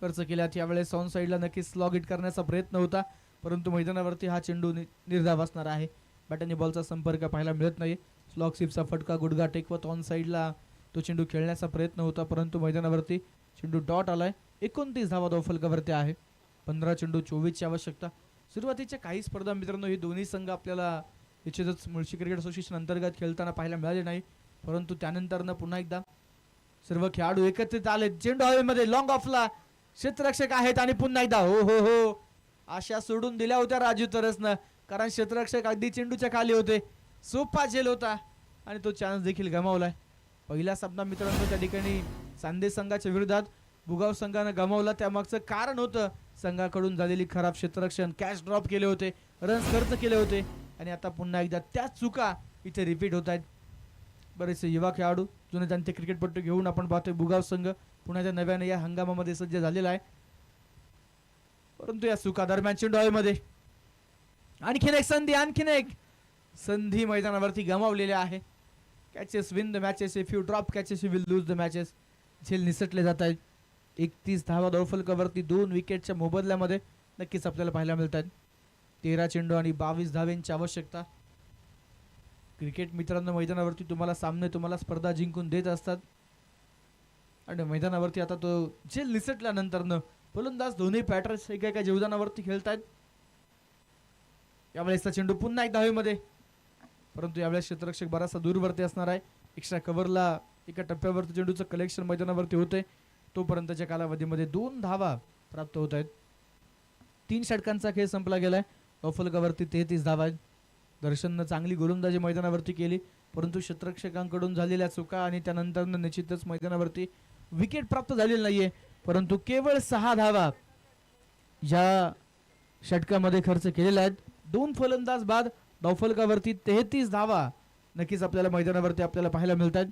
खर्च केल्यात. यावेळेस ऑन साईडला नक्कीच स्लॉग हिट करण्याचा प्रयत्न होता परंतु मैदानावरती हा चेंडू निर्धाव असणार आहे. बॅट आणि बॉलचा संपर्क पाहायला मिळत नाही. स्लॉग सिपचा फटका गुडघा टेकवत ऑन साईडला तो चेंडू खेळण्याचा प्रयत्न होता परंतु मैदानावरती चेंडू डॉट आलाय. 29 धावा धावफलकावरती आहे. 15 चेंडू 24 ची आवश्यकता. सुरुवातीच्या काही स्पर्धा मित्रांनो ही दोन्ही संघ आपल्याला निश्चितच मुळशी क्रिकेट असोसिएशन अंतर्गत खेळताना पाहायला मिळाले नाही परंतु त्यानंतर पुन्हा एकदा सर्व खेळाडू एकत्रित आले. चेंडू हवेमध्ये लॉंग ऑफला क्षेत्ररक्षक आहेत आणि पुन्हा एकदा हो हो हो आशा सोडून दिल्या होत्या राजू तरसनं कारण क्षेत्ररक्षक अगदी चेंडूच्या खाली होते. सोपा झेल होता आणि तो चान्स देखील गमावलाय. पहिला सामना मित्रांनो त्या ठिकाणी सांदे संघाच्या विरोधात बुगाव संघानं गमावला. त्यामागचं कारण होतं संघाकडून झालेली खराब क्षेत्ररक्षण कॅच ड्रॉप केले होते रन्स खर्च केले होते आणि आता पुन्हा एकदा त्याच चुका इथे रिपीट होत आहेत. बरेचसे युवा खेळाडू जुने जाणते क्रिकेटपटू घेऊन आपण पाहतोय बुगाव संघ पुण्याच्या नव्याने या हंगामामध्ये सज्ज झालेला आहे. परंतु या चुका दरम्यान चेंडू हवेमध्ये आणखीन एक संधी मैदानावरती गमावलेल्या आहे. Catches win the matches if you drop catches you will lose the matches. झेल निसटले जात आहेत. 31 धावा धावफलकावरती 2 विकेटच्या मोबदल्यामध्ये नक्कीच आपल्याला पाहायला मिळतात. 13 चेंडू आणि 22 धावेंची आवश्यकता. क्रिकेट मित्रांनो मैदानावरती तुम्हाला स्पर्धा जिंकून देत असतात आणि मैदानावरती आता तो झेल निसटल्यानंतर फलंदाज दोन्ही बॅटर्स एका जीवदानावरती खेळतात. यावेळेसचा चेंडू पुन्हा एक धावेमध्ये परंतु यावेळेस क्षेत्ररक्षक बराचसा दूरवरती असणार आहे. एक्स्ट्रा कव्हरला एका टप्प्यावरती चेंडूचं कलेक्शन मैदानावरती होते तोपर्यंतच्या कालावधीमध्ये 2 धावा प्राप्त होत आहेत. 3 षटकांचा खेळ संपला गेलाय. धावफलकावरती 33 धावा आहेत. दर्शननं चांगली गोलंदाजी मैदानावरती केली परंतु क्षेत्ररक्षकांकडून झालेल्या चुका आणि त्यानंतर निश्चितच मैदानावरती विकेट प्राप्त झालेली नाहीये परंतु केवळ 6 धावा या षटकामध्ये खर्च केलेल्या आहेत. 2 फलंदाज बाद धावफलकावरती 33 धावा नक्कीच आपल्याला मैदानावरती आपल्याला पाहायला मिळतात.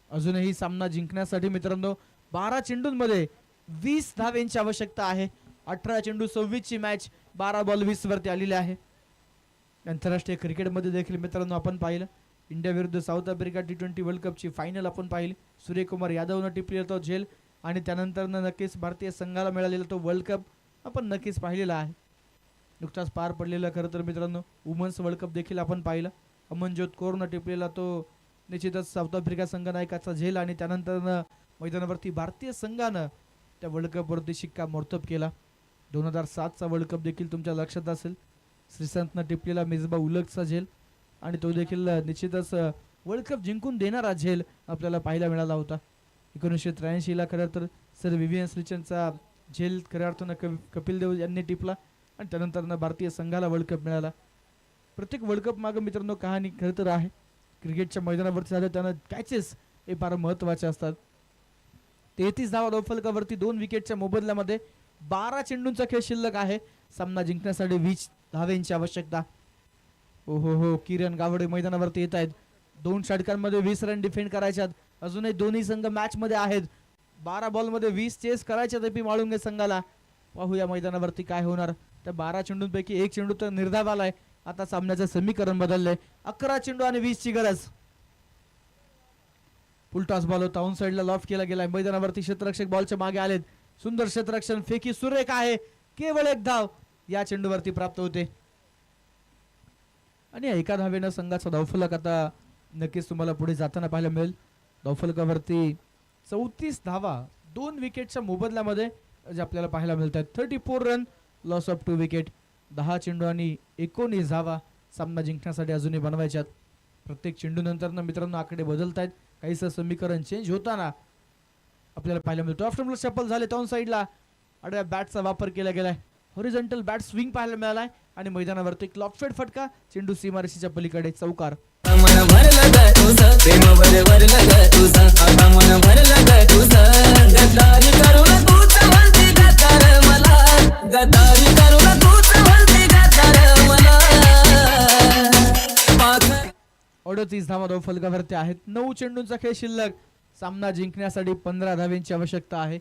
अजूनही सामना जिंकण्यासाठी मित्रांनो 12 चेंडूंमध्ये 20 धावेंची आवश्यकता आहे. 18 चेंडू 26 ची मॅच 12 बॉल 20 वरती आलेली आहे. आंतरराष्ट्रीय क्रिकेटमध्ये देखील मित्रांनो आपण पाहिलं इंडिया विरुद्ध साऊथ आफ्रिका T20 वर्ल्ड कपची फायनल आपण पाहिली. सूर्यकुमार यादवनं टिपलेला तो झेल आणि त्यानंतर नक्कीच भारतीय संघाला मिळालेला तो वर्ल्ड कप आपण नक्कीच पाहिलेला आहे. नुकताच पार पडलेला खरं तर मित्रांनो वुमन्स वर्ल्ड कप देखील आपण पाहिलं. अमनज्योत कौरनं टिपलेला तो निश्चितच साऊथ आफ्रिका संघ नायकाचा झेल आणि त्यानंतर मैदानावरती भारतीय संघानं त्या वर्ल्ड कपवरती शिक्कामोर्तब केला. 2007चा वर्ल्ड कप देखील तुमच्या लक्षात असेल. श्रीसंतनं टिपलेला मिसबा उलगचा झेल आणि तो देखील निश्चितच वर्ल्ड कप जिंकून देणारा झेल आपल्याला पाहायला मिळाला होता. 1983ला खरं तर सर विवियन श्रीचंदचा झेल खऱ्या अर्थानं कपिल देव यांनी टिपला आणि त्यानंतर भारतीय संघाला वर्ल्ड कप मिळाला. प्रत्येक वर्ल्ड कप मागे मित्रांनो कहाणी खरं तर आहे. क्रिकेटच्या मैदानावरती झालं त्यानं कॅचेस हे फार महत्त्वाचे असतात. 33 धावा धावफलकावरती 2 विकेटच्या मोबदल्यामध्ये 12 चेंडूंचा खेळ शिल्लक आहे. सामना जिंकण्यासाठी 20 धावेंची आवश्यकता. हो किरण गावडे मैदानावरती येत आहेत. 2 षटकांमध्ये 20 रन डिफेंड करायच्यात. अजूनही दोन्ही संघ मॅच मध्ये आहेत. 12 बॉल मध्ये 20 चेस करायच्यात एपी माळुंगे संघाला. पाहूया मैदानावरती काय होणार. त्या 12 चेंडूंपैकी 1 चेंडू तर निर्धाव आलाय. आता सामन्याचं समीकरण बदललंय. 11 चेंडू आणि 20 ची गरज. फुलटॉस बॉल होता ऑन साइडला लॉफ्ट केला गेलाय. मैदानावरती क्षेत्ररक्षक बॉलच्या मागे आलेत. सुंदर क्षेत्ररक्षण फेकी सुरेख आहे. केवळ 1 धाव या चेंडूवरती प्राप्त होते आणि एका धावेनं संघाचा धावफलक आता नक्कीच तुम्हाला पुढे जाताना पाहायला मिळेल. धावफलकावरती 34 धावा 2 विकेटच्या मोबदल्यामध्ये जे आपल्याला पाहायला मिळतात. 34 रन लॉस ऑफ 2 विकेट. 10 चेंडू आणि 19 धावा सामना जिंकण्यासाठी अजूनही बनवायच्यात. प्रत्येक चेंडू नंतर मित्रांनो आकडे बदलत आहेत. काहीसं समीकरण चेंज होताना आपल्याला पाहायला मिळतो. आफ्टर शफल झाले ऑन साइडला आडव्या बॅटचा वापर केला गेलाय. हॉरिझॉन्टल बॅट स्विंग पाहायला मिळालाय आणि मैदानावरती क्लॉकफेड फटका. चेंडू सीमारेषेच्या पलीकडे चौकार. फलकावरती आहेत. 9 चेंडूंचा खेळ शिल्लक. सामना जिंकण्यासाठी 15 धावांची आवश्यकता आहे.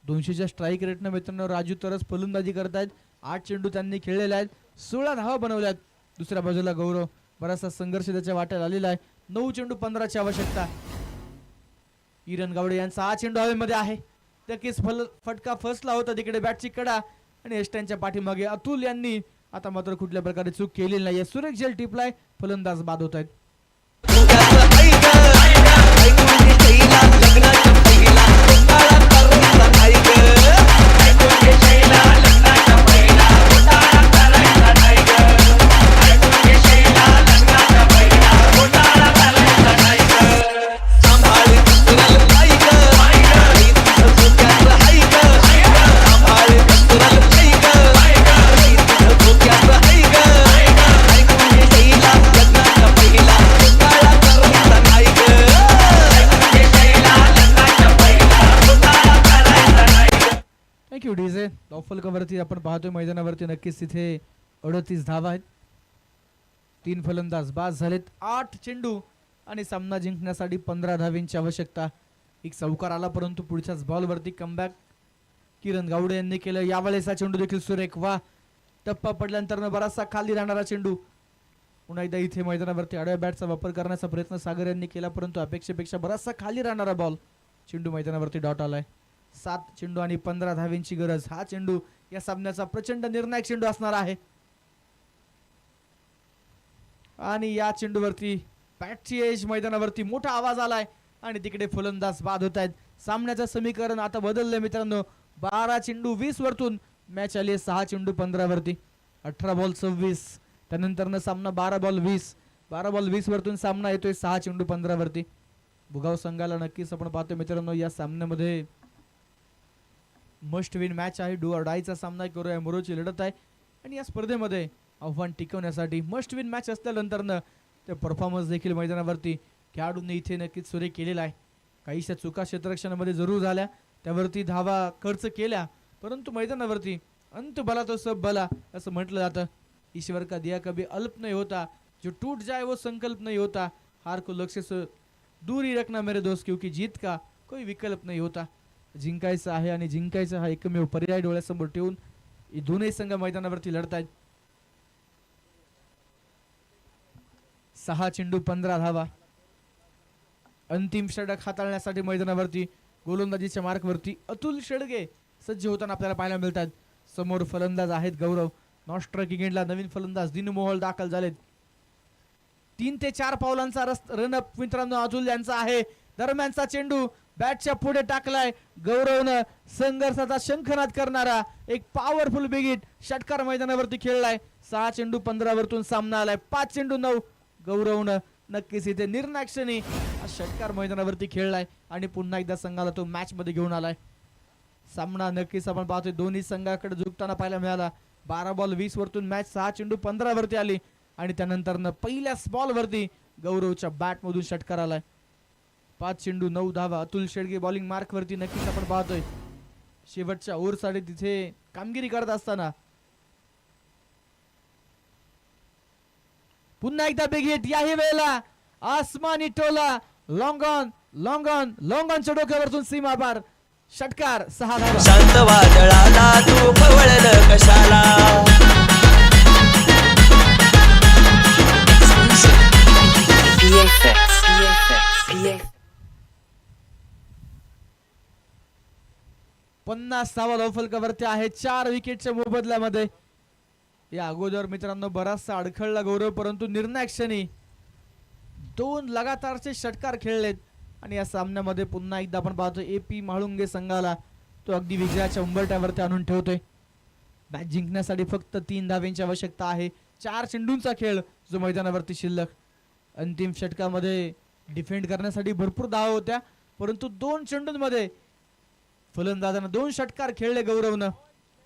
200च्या स्ट्राईक रेटनं मित्रांनो राजू तरस फलंदाजी करतायत. 8 चेंडू त्यांनी खेळलेले आहेत, 16 धावा बनवल्यात. दुसऱ्या बाजूला गौरव बराचसा संघर्ष त्याच्या वाट्यात आलेला आहे. 9 चेंडू 15ची आवश्यकता. किरण गावडे यांचा हा चेंडू हवेमध्ये आहे. नक्कीच फटका फसला होता तिकडे बॅटची कडा आणि एस्ट्यांच्या पाठीमागे अतुल यांनी आता मात्र कुठल्या प्रकारे चूक केलेली नाही. सुरेख झेल टिपलाय, फलंदाज बाद होत आहेत. डीजे फलकावरती आपण पाहतोय मैदानावरती नक्कीच तिथे 38 धावा आहेत. 3 फलंदाज बाद झालेत. 8 चेंडू आणि सामना जिंकण्यासाठी 15 धावांची आवश्यकता. एक चौकार आला परंतु पुढच्याच बॉलवरती कमबॅक किरण गावडे यांनी केलं. यावेळेस चेंडू देखील सुरेख. वा, टप्पा पडल्यानंतर बराचसा खाली राहणारा चेंडू. पुन्हा एकदा इथे मैदानावरती आडव्या बॅटचा वापर करण्याचा प्रयत्न सागर यांनी केला परंतु अपेक्षेपेक्षा बराचसा खाली राहणारा बॉल. चेंडू मैदानावरती डॉट आलाय. 7 चेंडू आणि 15 धावांची गरज. हा चेंडू या सामन्याचा प्रचंड निर्णायक चेंडू असणार आहे. आणि या चेंडूवरती बॅटची एज मैदानावरती मोठा आवाज आलाय आणि तिकडे फलंदाज बाद होत आहेत. सामन्याचं समीकरण आता बदललंय मित्रांनो. 12 चेंडू 20 वरतून मॅच आली 6 चेंडू 15 वरती. 18 बॉल 26. त्यानंतर सामना 12 बॉल 20. 12 बॉल 20 वरतून सामना येतोय 6 चेंडू 15 वरती. भुगाव संघाला नक्कीच आपण पाहतोय मित्रांनो या सामन्यामध्ये मस्ट विन मॅच आहे. डू ऑर डायचा सामना करूया मोरोची लढत आहे आणि या स्पर्धेमध्ये आव्हान टिकवण्यासाठी मस्ट विन मॅच असल्यानंतर ते परफॉर्मन्स देखील मैदानावरती खेळाडूंनी इथे नक्कीच सुरेख केलेला आहे. काहीशा चुका क्षेत्ररक्षणामध्ये जरूर झाल्या, त्यावरती धावा खर्च केल्या परंतु मैदानावरती अंत भला तो सब भला असं म्हटलं जातं. ईश्वर का दिया कभी अल्प नहीं होता, जो टूट जाए वो संकल्प नहीं होता, हार को लक्ष्य से दूर ही रखना मेरे दोस्त क्योंकि जीत का कोई विकल्प नहीं होता. जिंकायचं आहे आणि जिंकायचा हा एकमेव पर्याय डोळ्यासमोर ठेवून हे दोन्ही संघ मैदानावरती लढतायत. 6 चेंडू 15 धावा. अंतिम षटक हाताळण्यासाठी मैदानावरती गोलंदाजीच्या मार्कवरती अतुल शेडगे सज्ज होताना आपल्याला पाहायला मिळतात. समोर फलंदाज आहेत गौरव. नॉन स्ट्रायकिंग एंडला नवीन फलंदाज दिनू मोहोळ दाखल झालेत. 3 ते 4 पावलांचा रनअप मित्रांनो अतुल यांचा आहे. दरम्यानचा चेंडू बॅटच्या पुढे टाकलाय. गौरवनं संघर्षाचा शंखनाद करणारा एक पॉवरफुल बिगिट षटकार मैदानावरती खेळलाय. 6 चेंडू 15 वरतून सामना आलाय. 5 चेंडू 9. गौरवनं नक्कीच इथे निर्णायक क्षणी षटकार मैदानावरती खेळलाय आणि पुन्हा एकदा संघाला तो मॅच मध्ये घेऊन आलाय. सामना नक्कीच आपण पाहतोय दोन्ही संघाकडे झुकताना पाहायला मिळाला. 12 बॉल 20 वरतून मॅच 6 चेंडू 15 वरती आली आणि त्यानंतर पहिल्याच बॉल वरती गौरवच्या बॅट मधून षटकार आलाय. 5 चेंडू 9 धावा. अतुल शेडगे बॉलिंग मार्क वरती नक्कीच आपण पाहतोय शेवटच्या ओव्हरसाठी तिथे कामगिरी करत असताना पुन्हा एकदा बिग हिट. याही वेळेला आसमानी टोला लॉंग ऑनच्या डोक्यावरतून सीमा पार षटकार. 6 धावा. शांत वादळाला तू खवळलं कशाला. पन्नास धावा धावफलकावरती आहे 4 विकेटच्या मोबदल्यामध्ये. या अगोदर मित्रांनो बराचसा अडखळला गौरव परंतु निर्णायक क्षणी 2 लगातारचे षटकार खेळलेत आणि या सामन्यामध्ये पुन्हा एकदा आपण पाहतो एपी म्हाळुंगे संघाला तो अगदी विजयाच्या उंबरठ्यावरती आणून ठेवतोय. मॅच जिंकण्यासाठी फक्त 3 धावांची आवश्यकता आहे. 4 चेंडूंचा खेळ जो मैदानावरती शिल्लक. अंतिम षटकामध्ये डिफेंड करण्यासाठी भरपूर धावा होत्या परंतु 2 चेंडूंमध्ये फलंदाजानं 2 षटकार खेळले गौरवनं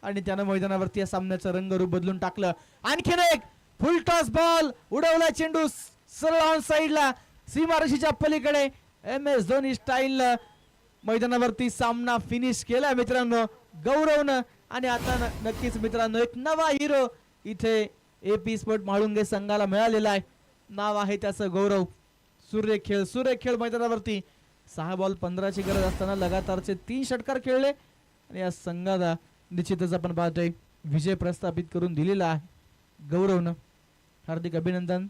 आणि त्यानं मैदानावरती या सामन्याचं रंगरूप बदलून टाकलं. आणखीन एक फुल टॉस बॉल उडवला चेंडू सरळ ऑन साइडला सीमारेषेच्या पलीकडे. MS धोनी स्टाईल मैदानावरती सामना फिनिश केला मित्रांनो गौरवनं आणि आता नक्कीच मित्रांनो एक नवा हिरो इथे एपी स्पोर्ट म्हाळुंगे संघाला मिळालेला आहे. नाव आहे त्याचं गौरव. सूर्य खेळ मैदानावरती 6 बॉल 15ची गरज असताना लगातारचे 3 षटकार खेळले आणि या संघाला निश्चितच आपण पाहतोय विजय प्रस्थापित करून दिलेला आहे गौरवनं. हार्दिक अभिनंदन,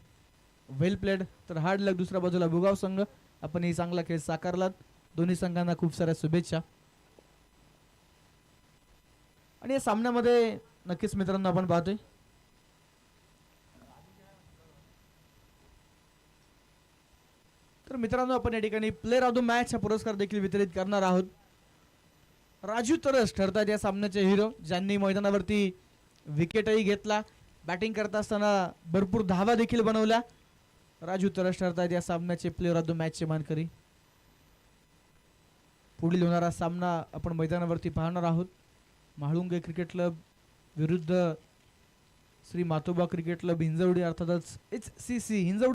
वेल प्लेड. तर हार्ड लक दुसऱ्या बाजूला भुगाव संघ, आपण ही चांगला खेळ साकारलात. दोन्ही संघांना खूप साऱ्या शुभेच्छा. आणि या सामन्यामध्ये नक्कीच मित्रांनो आपण पाहतोय तर मित्रांनो आपण या ठिकाणी प्लेअर ऑफ द मॅच हा पुरस्कार देखील वितरित करणार आहोत. राजू तरस ठरतात या सामन्याचे हिरो, ज्यांनी मैदानावरती विकेटही घेतला, बॅटिंग करत असताना भरपूर धावा देखील बनवल्या. राजू तरस ठरतात या सामन्याचे प्लेअर ऑफ द मॅचचे मानकरी. पुढील होणारा सामना आपण मैदानावरती पाहणार आहोत. म्हाळुंगे क्रिकेट क्लब विरुद्ध श्री मातोबा क्रिकेट क्लब हिंजवडी, अर्थातच HCC हिंजवडी.